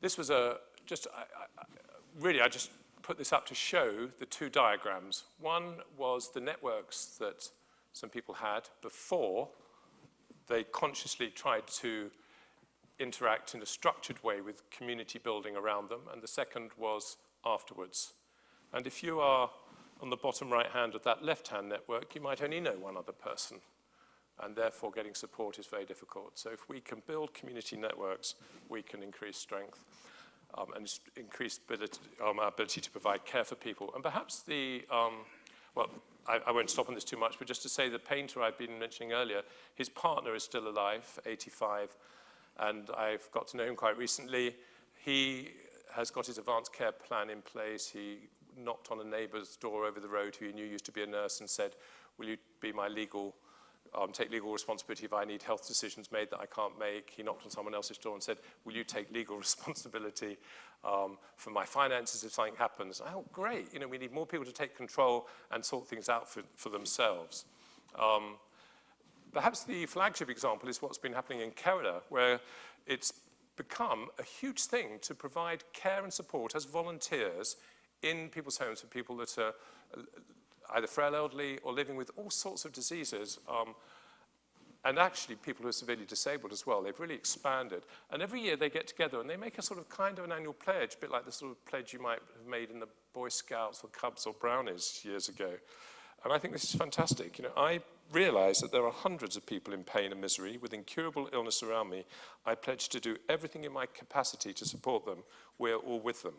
This was I just put this up to show the two diagrams. One was the networks that some people had before they consciously tried to interact in a structured way with community building around them, and the second was afterwards. And if you are on the bottom right hand of that left-hand network, you might only know one other person, and therefore getting support is very difficult. So if we can build community networks, we can increase strength and increase our ability to provide care for people. And perhaps I won't stop on this too much, but just to say the painter I've been mentioning earlier, his partner is still alive, 85, and I've got to know him quite recently. He has got his advanced care plan in place. He knocked on a neighbour's door over the road who he knew used to be a nurse and said, will you be my take legal responsibility if I need health decisions made that I can't make. He knocked on someone else's door and said, will you take legal responsibility for my finances if something happens? Oh, great, we need more people to take control and sort things out for themselves. Perhaps the flagship example is what's been happening in Quelle, where it's become a huge thing to provide care and support as volunteers in people's homes for people that are either frail elderly or living with all sorts of diseases, and actually people who are severely disabled as well. They've really expanded. And every year they get together and they make a sort of kind of an annual pledge, a bit like the sort of pledge you might have made in the Boy Scouts or Cubs or Brownies years ago. And I think this is fantastic. I realise that there are hundreds of people in pain and misery with incurable illness around me. I pledge to do everything in my capacity to support them. We're all with them.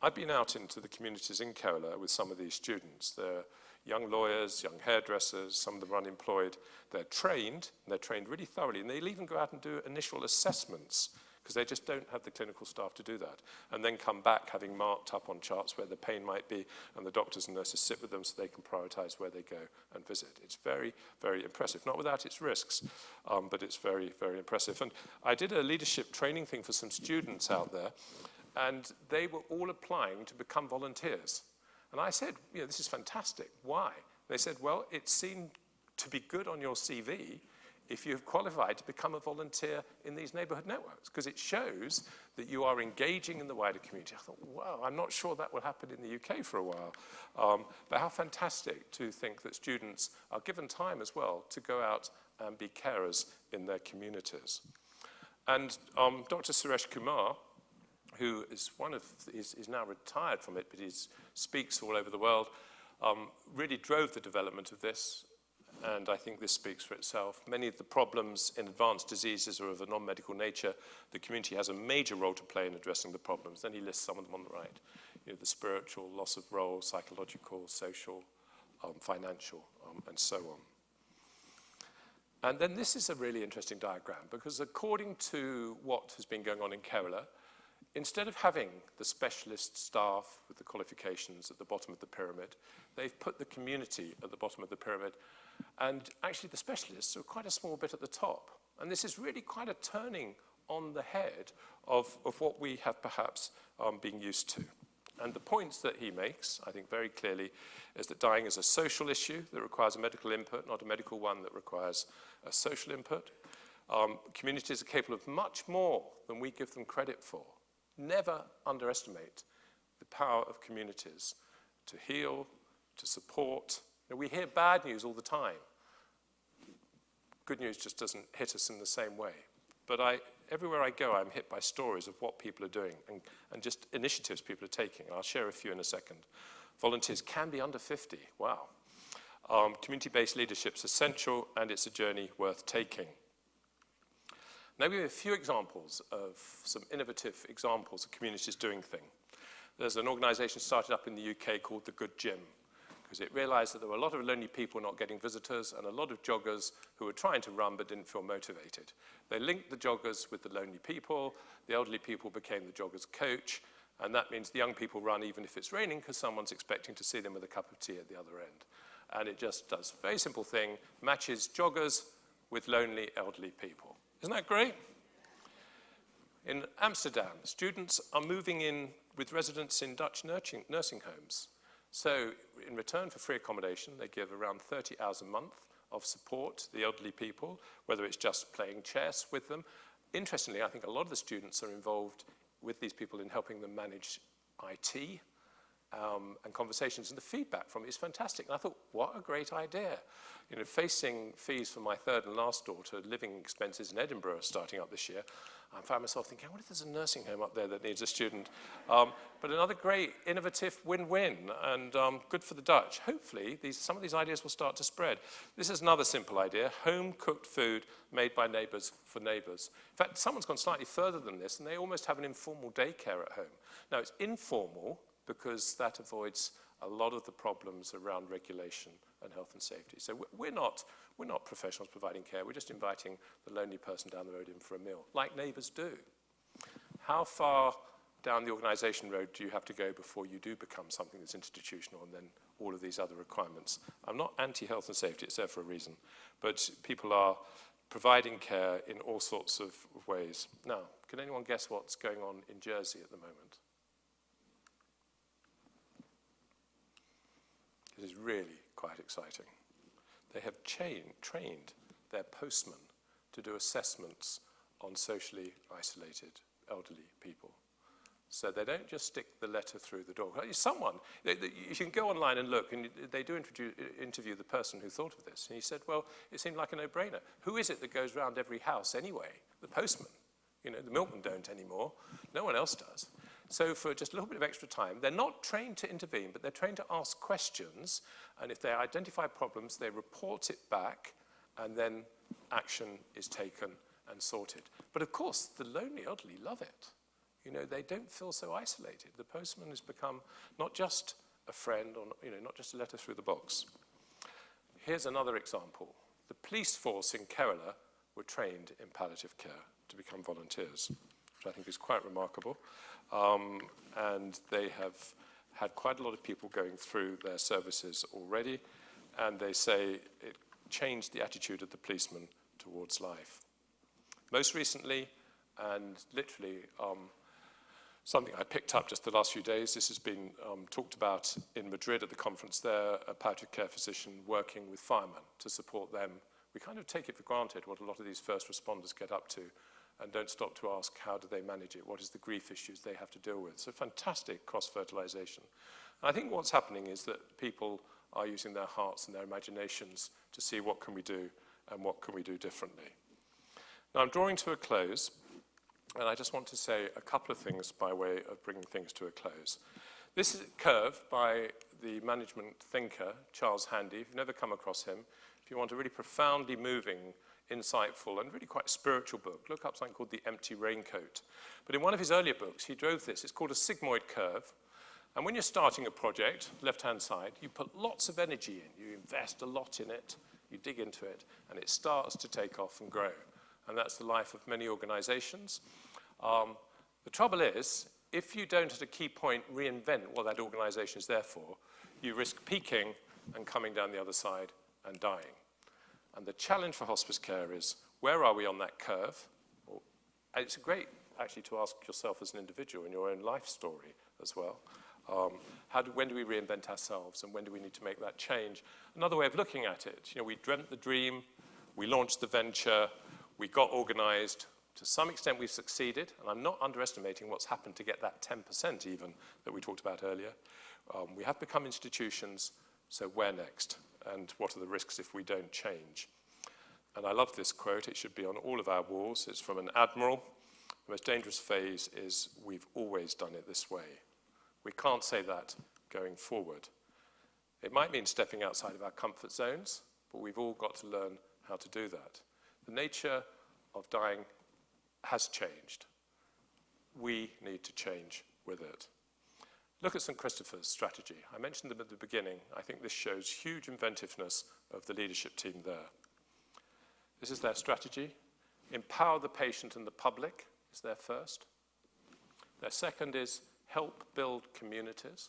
I've been out into the communities in Kaiser with some of these students. They're young lawyers, young hairdressers, some of them are unemployed. They're trained, and they're trained really thoroughly, and they'll even go out and do initial assessments because they just don't have the clinical staff to do that, and then come back having marked up on charts where the pain might be, and the doctors and nurses sit with them so they can prioritise where they go and visit. It's very, very impressive, not without its risks, but it's very, very impressive. And I did a leadership training thing for some students out there, and they were all applying to become volunteers. And I said, this is fantastic. Why? They said, well, it seemed to be good on your CV if you've qualified to become a volunteer in these neighborhood networks, because it shows that you are engaging in the wider community. I thought, wow, I'm not sure that will happen in the UK for a while. But how fantastic to think that students are given time as well to go out and be carers in their communities. And Dr. Suresh Kumar, who is is now retired from it, but he speaks all over the world, really drove the development of this. And I think this speaks for itself. Many of the problems in advanced diseases are of a non-medical nature. The community has a major role to play in addressing the problems. Then he lists some of them on the right. The spiritual, loss of role, psychological, social, financial, and so on. And then this is a really interesting diagram, because according to what has been going on in Kerala, instead of having the specialist staff with the qualifications at the bottom of the pyramid, they've put the community at the bottom of the pyramid. And actually the specialists are quite a small bit at the top. And this is really quite a turning on the head of what we have perhaps been used to. And the points that he makes, I think very clearly, is that dying is a social issue that requires a medical input, not a medical one that requires a social input. Communities are capable of much more than we give them credit for. Never underestimate the power of communities to heal, to support. We hear bad news all the time. Good news just doesn't hit us in the same way. But everywhere I go, I'm hit by stories of what people are doing and just initiatives people are taking. I'll share a few in a second. Volunteers can be under 50. Wow. Community-based leadership is essential, and it's a journey worth taking. Now we have a few examples of some innovative examples of communities doing things. There's an organization started up in the UK called The Good Gym, because it realized that there were a lot of lonely people not getting visitors and a lot of joggers who were trying to run but didn't feel motivated. They linked the joggers with the lonely people, the elderly people became the joggers' coach, and that means the young people run even if it's raining because someone's expecting to see them with a cup of tea at the other end. And it just does a very simple thing, matches joggers with lonely elderly people. Isn't that great? In Amsterdam, students are moving in with residents in Dutch nursing homes. So in return for free accommodation, they give around 30 hours a month of support to the elderly people, whether it's just playing chess with them. Interestingly, I think a lot of the students are involved with these people in helping them manage IT and conversations, and the feedback from it is fantastic. And I thought, what a great idea. Facing fees for my third and last daughter, living expenses in Edinburgh starting up this year, I found myself thinking, what if there's a nursing home up there that needs a student? But another great, innovative win-win, and good for the Dutch. Hopefully, some of these ideas will start to spread. This is another simple idea, home-cooked food made by neighbors for neighbors. In fact, someone's gone slightly further than this, and they almost have an informal daycare at home. Now, it's informal because that avoids a lot of the problems around regulation and health and safety. So we're not professionals providing care. We're just inviting the lonely person down the road in for a meal, like neighbors do. How far down the organization road do you have to go before you do become something that's institutional and then all of these other requirements? I'm not anti-health and safety, it's there for a reason. But people are providing care in all sorts of ways. Now, can anyone guess what's going on in Jersey at the moment? This is really quite exciting. They have trained their postmen to do assessments on socially isolated elderly people. So they don't just stick the letter through the door. You can go online and look, and they do interview the person who thought of this. And he said, well, it seemed like a no-brainer. Who is it that goes around every house anyway? The postman. The milkmen don't anymore. No one else does. So for just a little bit of extra time, they're not trained to intervene, but they're trained to ask questions. And if they identify problems, they report it back, and then action is taken and sorted. But of course, the lonely elderly love it. They don't feel so isolated. The postman has become not just a friend or not just a letter through the box. Here's another example. The police force in Kerala were trained in palliative care to become volunteers, which I think is quite remarkable. And they have had quite a lot of people going through their services already, and they say it changed the attitude of the policeman towards life. Most recently, and literally something I picked up just the last few days. This has been talked about in Madrid at the conference there, a palliative care physician working with firemen to support them. We kind of take it for granted what a lot of these first responders get up to and don't stop to ask how do they manage it, what is the grief issues they have to deal with. So fantastic cross-fertilization. And I think what's happening is that people are using their hearts and their imaginations to see what can we do and what can we do differently. Now I'm drawing to a close, and I just want to say a couple of things by way of bringing things to a close. This is a curve by the management thinker, Charles Handy. If you've never come across him, if you want a really profoundly moving, insightful, and really quite spiritual book, look up something called The Empty Raincoat. But in one of his earlier books, he drove this. It's called a sigmoid curve. And when you're starting a project, left-hand side, you put lots of energy in. You invest a lot in it. You dig into it, and it starts to take off and grow. And that's the life of many organizations. The trouble is, if you don't at a key point reinvent what that organization is there for, you risk peaking and coming down the other side and dying. And the challenge for hospice care is, where are we on that curve? It's great, actually, to ask yourself as an individual in your own life story as well. When do we reinvent ourselves, and when do we need to make that change? Another way of looking at it, we dreamt the dream, we launched the venture, we got organized. To some extent, we've succeeded, and I'm not underestimating what's happened to get that 10% even that we talked about earlier. We have become institutions, so where next? And what are the risks if we don't change? And I love this quote. It should be on all of our walls. It's from an admiral. The most dangerous phase is, we've always done it this way. We can't say that going forward. It might mean stepping outside of our comfort zones, but we've all got to learn how to do that. The nature of dying has changed. We need to change with it. Look at St. Christopher's strategy. I mentioned them at the beginning. I think this shows huge inventiveness of the leadership team there. This is their strategy. Empower the patient and the public is their first. Their second is help build communities.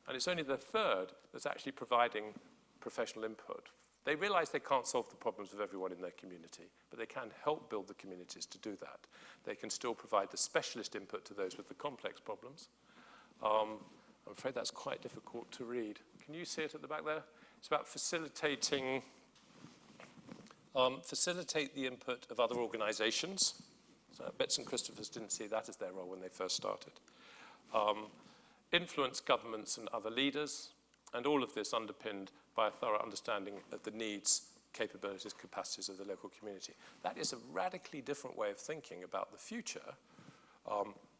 And it's only the third that's actually providing professional input. They realize they can't solve the problems of everyone in their community, but they can help build the communities to do that. They can still provide the specialist input to those with the complex problems. I'm afraid that's quite difficult to read. Can you see it at the back there? It's about facilitate the input of other organizations. So I bet St. Christopher's didn't see that as their role when they first started. Influence governments and other leaders, and all of this underpinned by a thorough understanding of the needs, capabilities, capacities of the local community. That is a radically different way of thinking about the future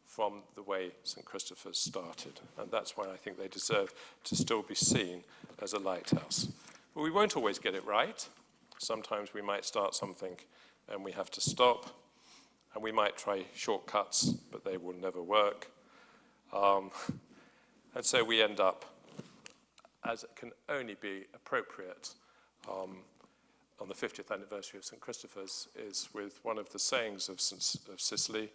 from the way St. Christopher's started. And that's why I think they deserve to still be seen as a lighthouse. But we won't always get it right. Sometimes we might start something and we have to stop, and we might try shortcuts, but they will never work. And so we end up, as it can only be appropriate on the 50th anniversary of St. Christopher's, is with one of the sayings of Sicily: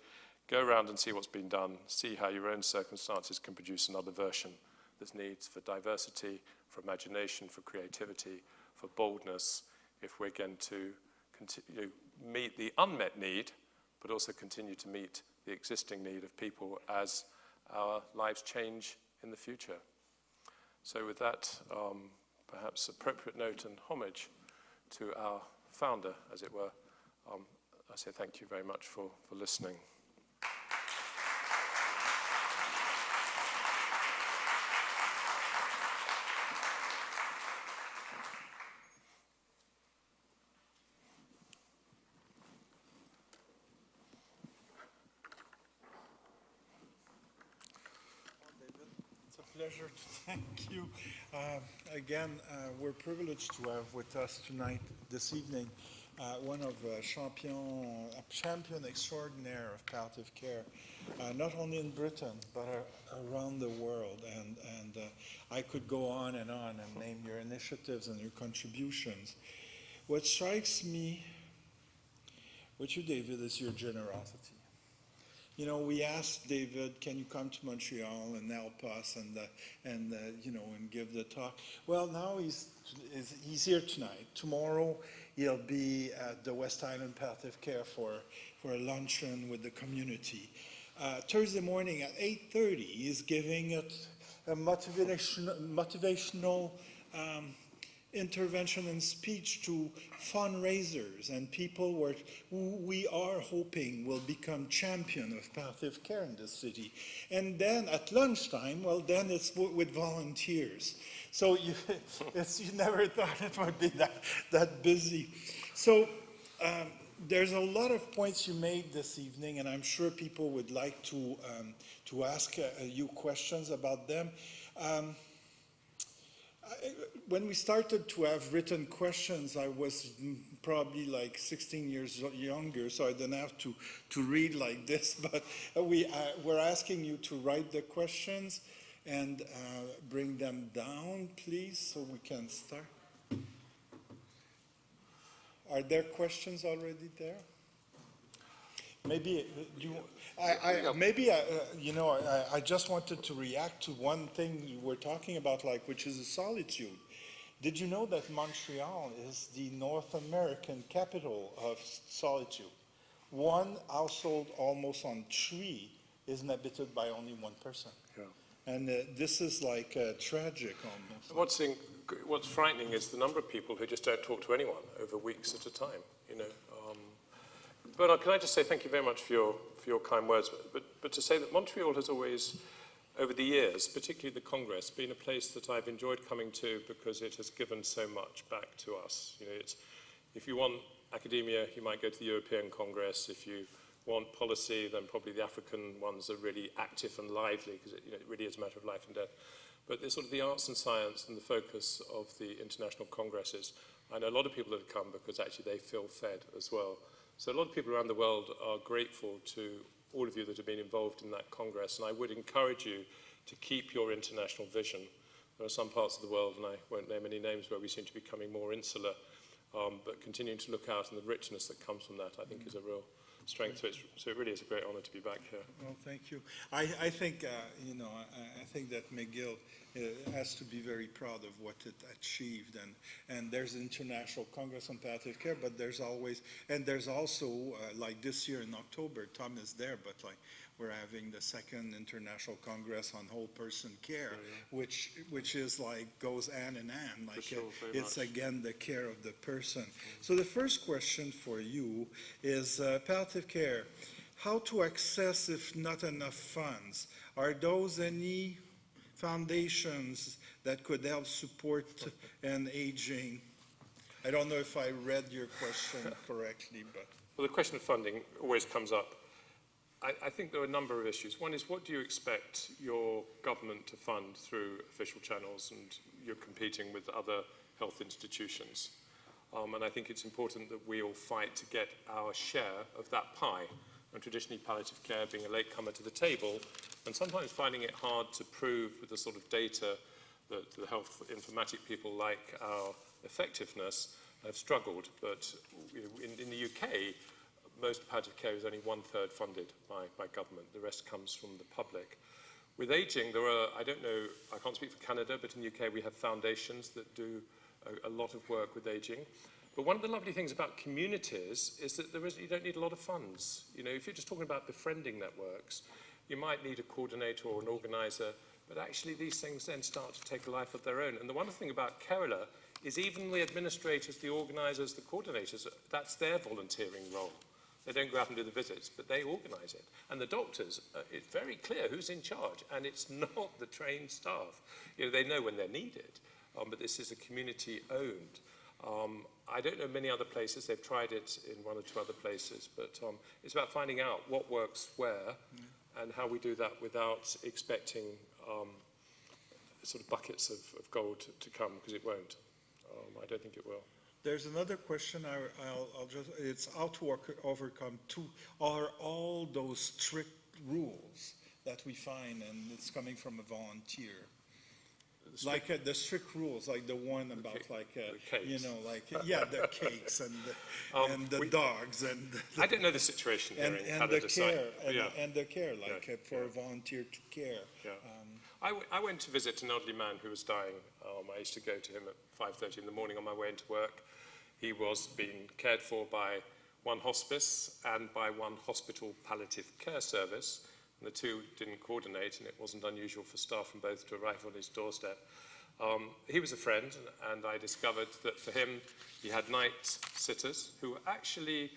go around and see what's been done, see how your own circumstances can produce another version. There's needs for diversity, for imagination, for creativity, for boldness, if we're going to continue meet the unmet need, but also continue to meet the existing need of people as our lives change in the future. So with that, perhaps appropriate note and homage to our founder, as it were, I say thank you very much for listening. Pleasure to thank you. Again, we're privileged to have with us tonight, this evening, one of a champion extraordinaire of palliative care, not only in Britain, but around the world. And I could go on and name your initiatives and your contributions. What strikes me with you, David, is your generosity. You know, we asked David, can you come to Montreal and help us and give the talk? Well, now he's here tonight. Tomorrow he'll be at the West Island Palliative Care for a luncheon with the community. Thursday morning at 8:30, he's giving it a motivational intervention and speech to fundraisers and people who we are hoping will become champion of palliative care in this city. And then at lunchtime, well, then it's with volunteers. So you never thought it would be that busy. So there's a lot of points you made this evening, and I'm sure people would like to ask you questions about them. When we started to have written questions, I was probably like 16 years younger, so I didn't have to read like this, but we're asking you to write the questions and bring them down, please, so we can start. Are there questions already there? Maybe I just wanted to react to one thing you were talking about, like, which is solitude. Did you know that Montreal is the North American capital of solitude? One household almost on 3 is inhabited by only one person. Yeah. And this is like tragic almost. What's frightening is the number of people who just don't talk to anyone over weeks at a time, you know. But can I just say thank you very much for your kind words, but to say that Montreal has always, over the years, particularly the Congress, been a place that I've enjoyed coming to because it has given so much back to us. You know, if you want academia, you might go to the European Congress. If you want policy, then probably the African ones are really active and lively because it really is a matter of life and death. But there's sort of the arts and science and the focus of the international congresses. I know a lot of people that have come because actually they feel fed as well. So a lot of people around the world are grateful to all of you that have been involved in that Congress, and I would encourage you to keep your international vision. There are some parts of the world, and I won't name any names, where we seem to be becoming more insular, but continuing to look out and the richness that comes from that, I think, is a real strength. So it really is a great honor to be back here. Well, thank you. I think, I think that McGill has to be very proud of what it achieved. And there's the International Congress on Palliative Care, but there's also, like this year in October, Tom is there, but like we're having the second International Congress on Whole Person Care, which is like, goes hand in hand. Like sure, it's much. Again, the care of the person. So the first question for you is palliative care. How to access if not enough funds? Are those any foundations that could help support an aging? I don't know if I read your question correctly, but. Well, the question of funding always comes up. I think there are a number of issues. One is, what do you expect your government to fund through official channels, and you're competing with other health institutions? And I think it's important that we all fight to get our share of that pie. And traditionally, palliative care being a latecomer to the table, and sometimes finding it hard to prove with the sort of data that the health informatic people like our effectiveness have struggled. But in the UK, most palliative care is only 1/3 funded by government. The rest comes from the public. With ageing, there are, I don't know, I can't speak for Canada, but in the UK we have foundations that do a lot of work with ageing. But one of the lovely things about communities is that you don't need a lot of funds. You know, if you're just talking about befriending networks, you might need a coordinator or an organizer, but actually these things then start to take a life of their own. And the wonderful thing about Quelle is even the administrators, the organizers, the coordinators, that's their volunteering role. They don't go out and do the visits, but they organize it. And the doctors, it's very clear who's in charge, and it's not the trained staff. You know, they know when they're needed, but this is a community-owned. I don't know many other places. They've tried it in 1 or 2 other places, but it's about finding out what works where and how we do that without expecting sort of buckets of gold to come, because it won't. I don't think it will. There's another question. It's how to overcome all those strict rules that we find, and it's coming from a volunteer. Like the strict rules, like the one about the cakes and the dogs and. I don't know the situation here in Canada. The care, for a volunteer to care. Yeah. I went to visit an elderly man who was dying. I used to go to him at 5:30 in the morning on my way into work. He was being cared for by one hospice and by one hospital palliative care service. and the two didn't coordinate, and it wasn't unusual for staff from both to arrive on his doorstep. He was a friend, and I discovered that for him, he had night sitters who were actually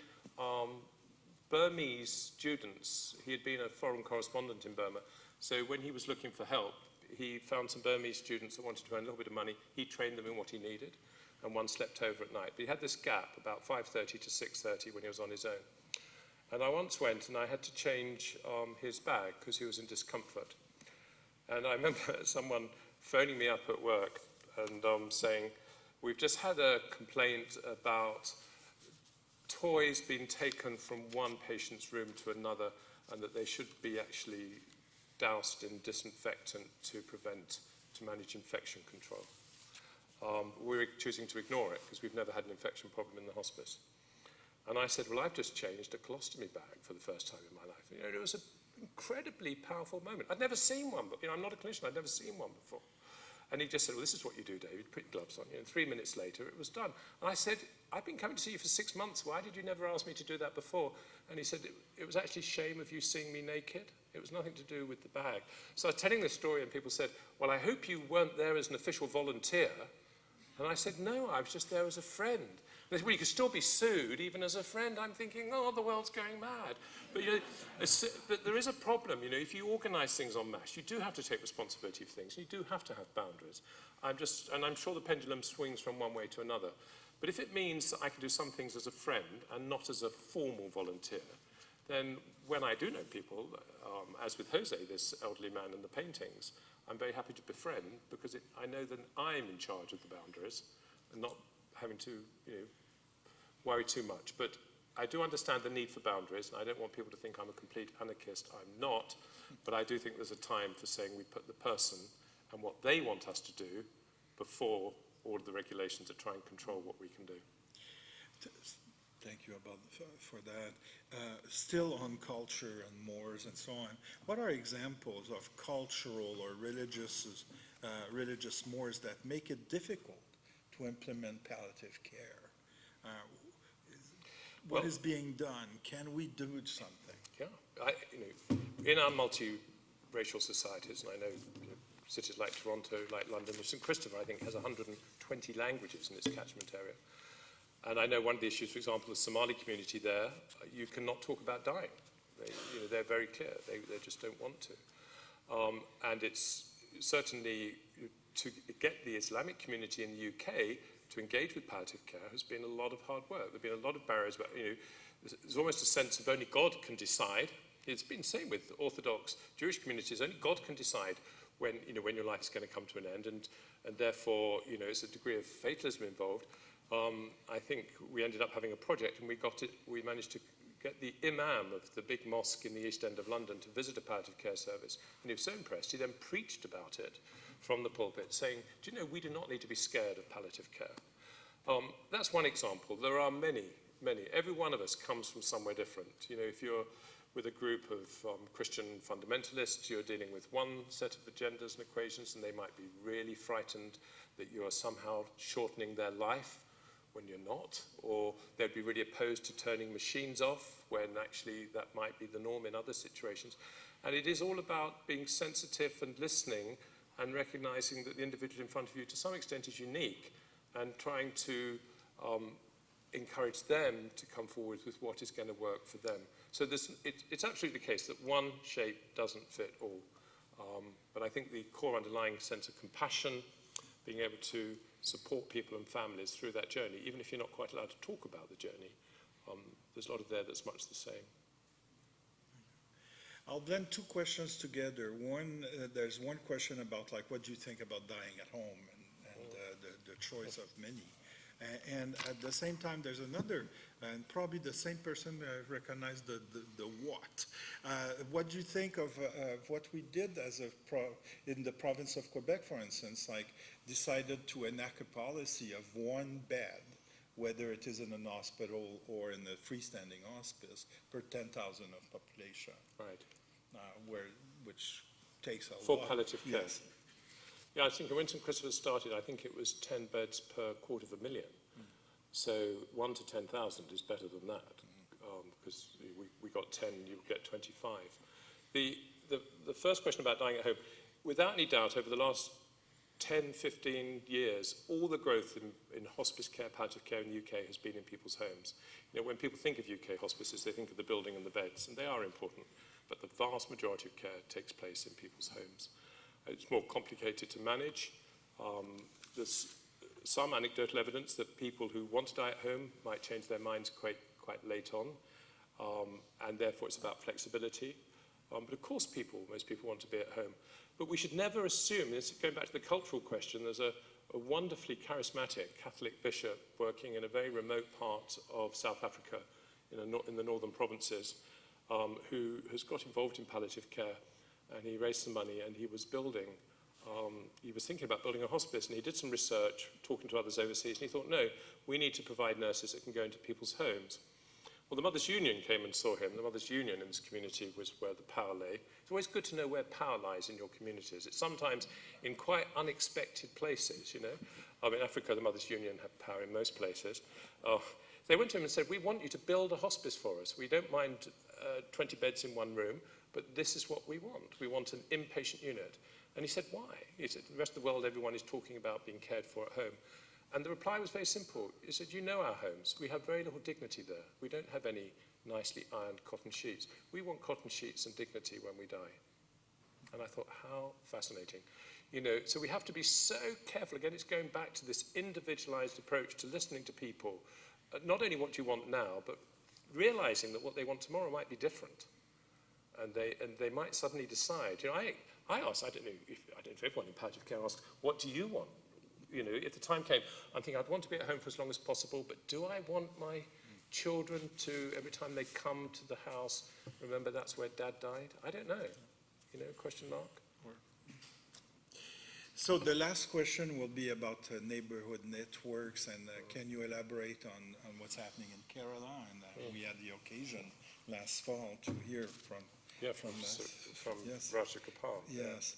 Burmese students. He had been a foreign correspondent in Burma, so when he was looking for help, he found some Burmese students that wanted to earn a little bit of money. He trained them in what he needed, and one slept over at night. But he had this gap, about 5:30 to 6:30, when he was on his own. And I once went, and I had to change his bag because he was in discomfort. And I remember someone phoning me up at work and saying, we've just had a complaint about toys being taken from one patient's room to another, and that they should be actually doused in disinfectant to manage infection control. We're choosing to ignore it because we've never had an infection problem in the hospice. And I said, well, I've just changed a colostomy bag for the first time in my life. You know, it was an incredibly powerful moment. I'd never seen one, but I'm not a clinician, I'd never seen one before. And he just said, well, this is what you do, David, put your gloves on. And 3 minutes later, it was done. And I said, I've been coming to see you for 6 months. Why did you never ask me to do that before? And he said, it was actually shame of you seeing me naked. It was nothing to do with the bag. So I was telling this story, and people said, well, I hope you weren't there as an official volunteer. And I said, no, I was just there as a friend. They said, well, you could still be sued, even as a friend. I'm thinking, oh, the world's going mad. But, but there is a problem. If you organise things en masse, you do have to take responsibility for things. You do have to have boundaries. And I'm sure the pendulum swings from one way to another. But if it means that I can do some things as a friend and not as a formal volunteer, then when I do know people, as with Jose, this elderly man in the paintings, I'm very happy to befriend because I know that I'm in charge of the boundaries and not having to, worry too much. But I do understand the need for boundaries, and I don't want people to think I'm a complete anarchist. I'm not, but I do think there's a time for saying we put the person and what they want us to do before all of the regulations that try and control what we can do. Thank you for that. Still on culture and mores and so on, what are examples of cultural or religious mores that make it difficult to implement palliative care? What is being done? Can we do something? Yeah, in our multiracial societies, and I know cities like Toronto, like London, St. Christopher, I think, has 120 languages in its catchment area. And I know one of the issues, for example, the Somali community there, you cannot talk about dying. They're very clear. They just don't want to. And it's certainly to get the Islamic community in the UK to engage with palliative care has been a lot of hard work. There have been a lot of barriers, but there's almost a sense of only God can decide. It's been the same with Orthodox Jewish communities. Only God can decide when your life is going to come to an end, and therefore it's a degree of fatalism involved. I think we ended up having a project, and we managed to get the imam of the big mosque in the East End of London to visit a palliative care service, and he was so impressed he then preached about it from the pulpit, saying, do you know, we do not need to be scared of palliative care. That's one example. There are many. Every one of us comes from somewhere different. If you're with a group of Christian fundamentalists, you're dealing with one set of agendas and equations, and they might be really frightened that you are somehow shortening their life when you're not, or they'd be really opposed to turning machines off when actually that might be the norm in other situations. And it is all about being sensitive and listening and recognizing that the individual in front of you to some extent is unique, and trying to encourage them to come forward with what is going to work for them. So it's absolutely the case that one shape doesn't fit all. But I think the core underlying sense of compassion, being able to support people and families through that journey, even if you're not quite allowed to talk about the journey, there's a lot of there that's much the same. I'll blend two questions together. One, there's one question about what do you think about dying at home, and the choice of many. And at the same time, there's another, and probably the same person recognized the what. What do you think of what we did in the province of Quebec, for instance, decided to enact a policy of one bed, whether it is in an hospital or in a freestanding hospice, per 10,000 of population. Right. Which takes a lot. For palliative care. Yes. Yeah, I think when St. Christopher started, I think it was 10 beds per 250,000. So 1 to 10,000 is better than that, because we got 10, you get 25. the first question about dying at home, without any doubt, over the last 10, 15 years, all the growth in hospice care, palliative care in the UK has been in people's homes. You know, when people think of UK hospices, they think of the building and the beds, and they are important, but the vast majority of care takes place in people's homes. It's more complicated to manage. There's some anecdotal evidence that people who want to die at home might change their minds quite late on, and therefore it's about flexibility. But of course most people want to be at home. But we should never assume, this, going back to the cultural question, there's a wonderfully charismatic Catholic bishop working in a very remote part of South Africa, in the northern provinces, who has got involved in palliative care, and he raised some money, and he was thinking about building a hospice, and he did some research, talking to others overseas, and he thought, no, we need to provide nurses that can go into people's homes. Well, the Mothers' Union came and saw him. The Mothers' Union in this community was where the power lay. It's always good to know where power lies in your communities. It's sometimes in quite unexpected places, you know. In Africa, the Mothers' Union have power in most places. They went to him and said, we want you to build a hospice for us. We don't mind 20 beds in one room, but this is what we want. We want an inpatient unit. And he said, why? He said, the rest of the world, everyone is talking about being cared for at home. And the reply was very simple. He said, you know our homes. We have very little dignity there. We don't have any nicely ironed cotton sheets. We want cotton sheets and dignity when we die. And I thought, how fascinating. You know, so we have to be so careful. Again, it's going back to this individualized approach to listening to people. Not only what you want now, but realizing that what they want tomorrow might be different. And they might suddenly decide. You know, I asked, I don't know if everyone in palliative care asked, what do you want? You know, if the time came, I'm thinking I'd want to be at home for as long as possible, but do I want my children to, every time they come to the house, remember that's where Dad died? I don't know. You know, question mark? So the last question will be about neighborhood networks, and can you elaborate on what's happening in Kerala? And we had the occasion last fall to hear from yes. Raja Kapal. Yes.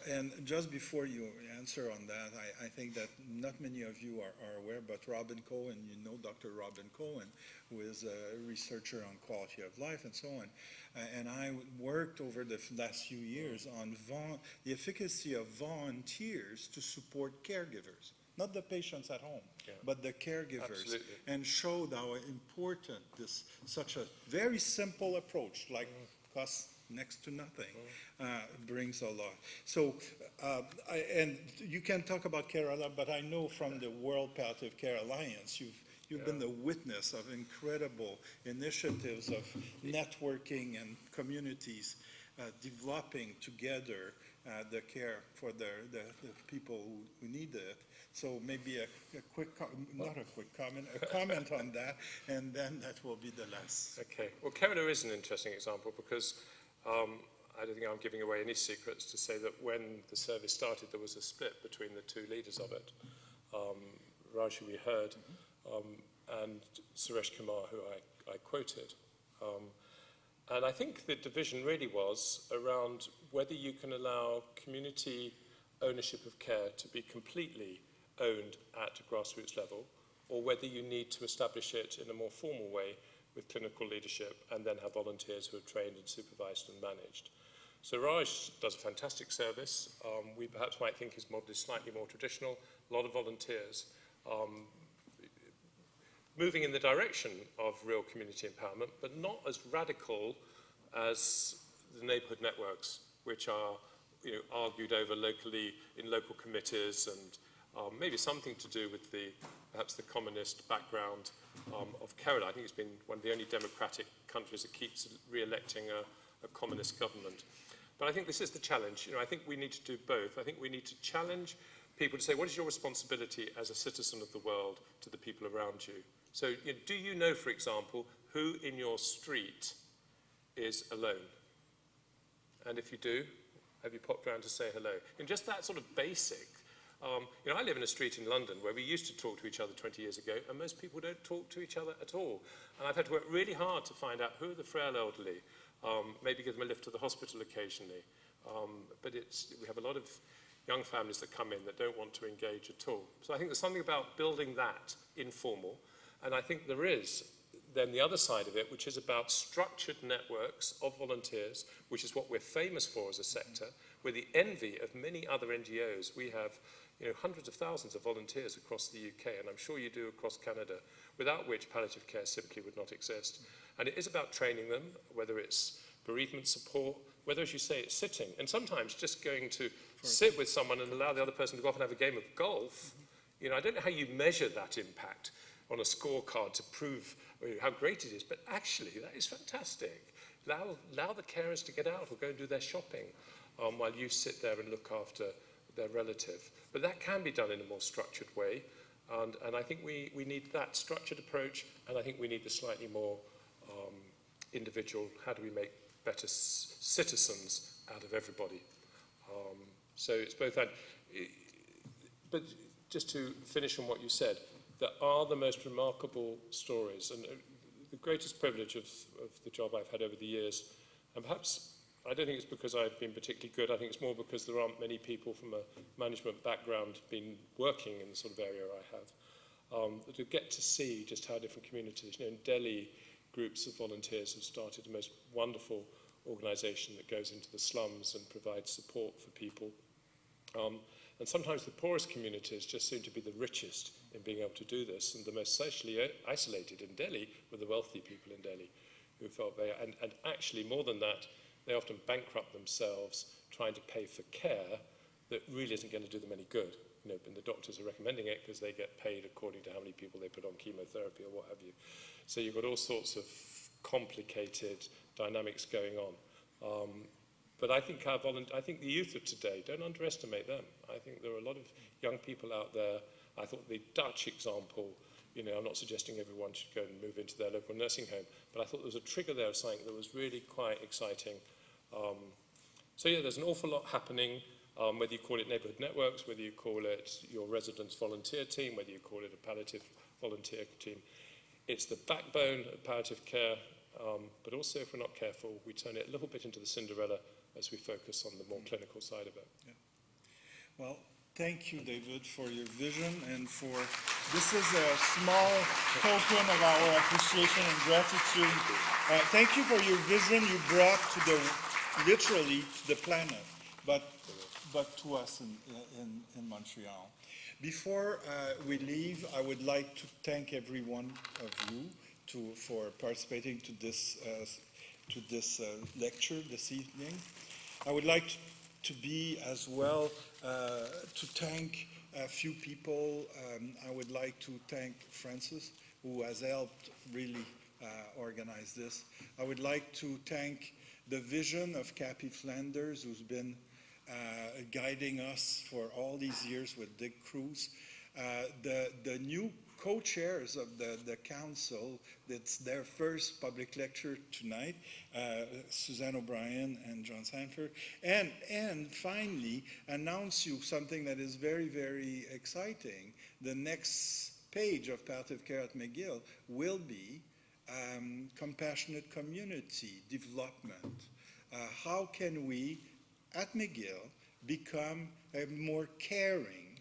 And just before you answer on that, I think that not many of you are aware, but Robin Cohen, you know Dr. Robin Cohen, who is a researcher on quality of life and so on. And I worked over the last few years on the efficacy of volunteers to support caregivers, not the patients at home, but the caregivers. Absolutely. And showed how important such a very simple approach, like costs next to nothing, brings a lot. So, and you can talk about Kerala, but I know from the World Palliative Care Alliance, you've been the witness of incredible initiatives of networking and communities developing together the care for the people who need it. So maybe a comment on that, and then that will be the last. Okay. Well, Kerala is an interesting example because I don't think I'm giving away any secrets to say that when the service started, there was a split between the two leaders of it. Raj, who we heard, and Suresh Kumar, who I quoted. And I think the division really was around whether you can allow community ownership of care to be completely owned at a grassroots level, or whether you need to establish it in a more formal way with clinical leadership and then have volunteers who are trained and supervised and managed. So Raj does a fantastic service. We perhaps might think his model is slightly more traditional, a lot of volunteers. Moving in the direction of real community empowerment, but not as radical as the neighbourhood networks, which are argued over locally in local committees, and maybe something to do with perhaps the communist background of Kerala. I think it's been one of the only democratic countries that keeps re-electing a communist government. But I think this is the challenge. I think we need to do both. I think we need to challenge people to say, what is your responsibility as a citizen of the world to the people around you? So do you know, for example, who in your street is alone? And if you do, have you popped around to say hello? And just that sort of basic. I live in a street in London where we used to talk to each other 20 years ago, and most people don't talk to each other at all. And I've had to work really hard to find out who are the frail elderly, maybe give them a lift to the hospital occasionally. But we have a lot of young families that come in that don't want to engage at all. So I think there's something about building that informal. And I think there is then the other side of it, which is about structured networks of volunteers, which is what we're famous for as a sector. We're the envy of many other NGOs. We have hundreds of thousands of volunteers across the UK, and I'm sure you do across Canada, without which palliative care simply would not exist. And it is about training them, whether it's bereavement support, whether, as you say, it's sitting, and sometimes just going to sit with someone and allow the other person to go off and have a game of golf. I don't know how you measure that impact on a scorecard to prove how great it is, but actually that is fantastic. Allow the carers to get out or go and do their shopping while you sit there and look after their relative. But that can be done in a more structured way, and I think we need that structured approach, and I think we need the slightly more individual, how do we make better citizens out of everybody? So it's both that. But just to finish on what you said, there are the most remarkable stories, and the greatest privilege of the job I've had over the years, and perhaps I don't think it's because I've been particularly good, I think it's more because there aren't many people from a management background been working in the sort of area I have, to get to see just how different communities, in Delhi, groups of volunteers have started a most wonderful organisation that goes into the slums and provides support for people. And sometimes the poorest communities just seem to be the richest in being able to do this, and the most socially isolated in Delhi were the wealthy people in Delhi who felt and actually more than that, they often bankrupt themselves trying to pay for care that really isn't going to do them any good. And the doctors are recommending it because they get paid according to how many people they put on chemotherapy or what have you. So you've got all sorts of complicated dynamics going on. But I think I think the youth of today, don't underestimate them. I think there are a lot of young people out there. I thought the Dutch example, I'm not suggesting everyone should go and move into their local nursing home, but I thought there was a trigger there of something that was really quite exciting. So yeah, there's an awful lot happening, whether you call it neighbourhood networks, whether you call it your residents volunteer team, whether you call it a palliative volunteer team. It's the backbone of palliative care, but also if we're not careful, we turn it a little bit into the Cinderella as we focus on the more clinical side of it. Yeah. Well, thank you, David, for your vision and for, this is a small token of our appreciation and gratitude. Thank you for your vision you brought literally to the planet, but to us in Montreal. Before we leave, I would like to thank every one of you for participating to this lecture this evening. I would like to be as well to thank a few people. I would like to thank Francis, who has helped really organize this. I would like to thank the vision of Cappy Flanders, who's been guiding us for all these years with Dick Cruz. The new co-chairs of the council, it's their first public lecture tonight, Suzanne O'Brien and John Sanford, and finally announce you something that is very, very exciting. The next page of Palliative Care at McGill will be compassionate community development. How can we at McGill become a more caring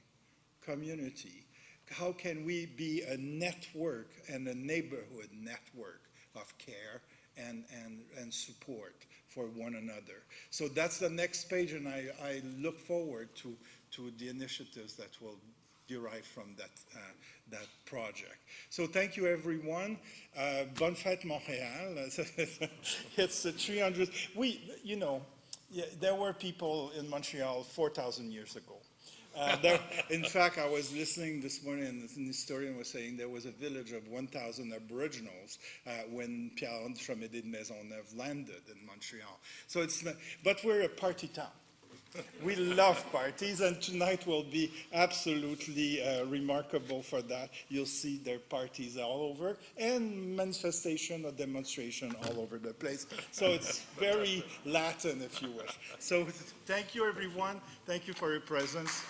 community? How can we be a network and a neighborhood network of care and support for one another? So that's the next page, and I look forward to the initiatives that will derive from that project. So thank you, everyone. Bonne fête Montréal. It's the 300. There were people in Montreal 4,000 years ago. In fact, I was listening this morning, and an historian was saying there was a village of 1,000 Aboriginals when Pierre-André Médé de Maisonneuve landed in Montreal. So but we're a party town. We love parties, and tonight will be absolutely remarkable for that. You'll see their parties all over, and manifestation or demonstration all over the place. So it's very Latin, if you wish. So thank you, everyone. Thank you for your presence.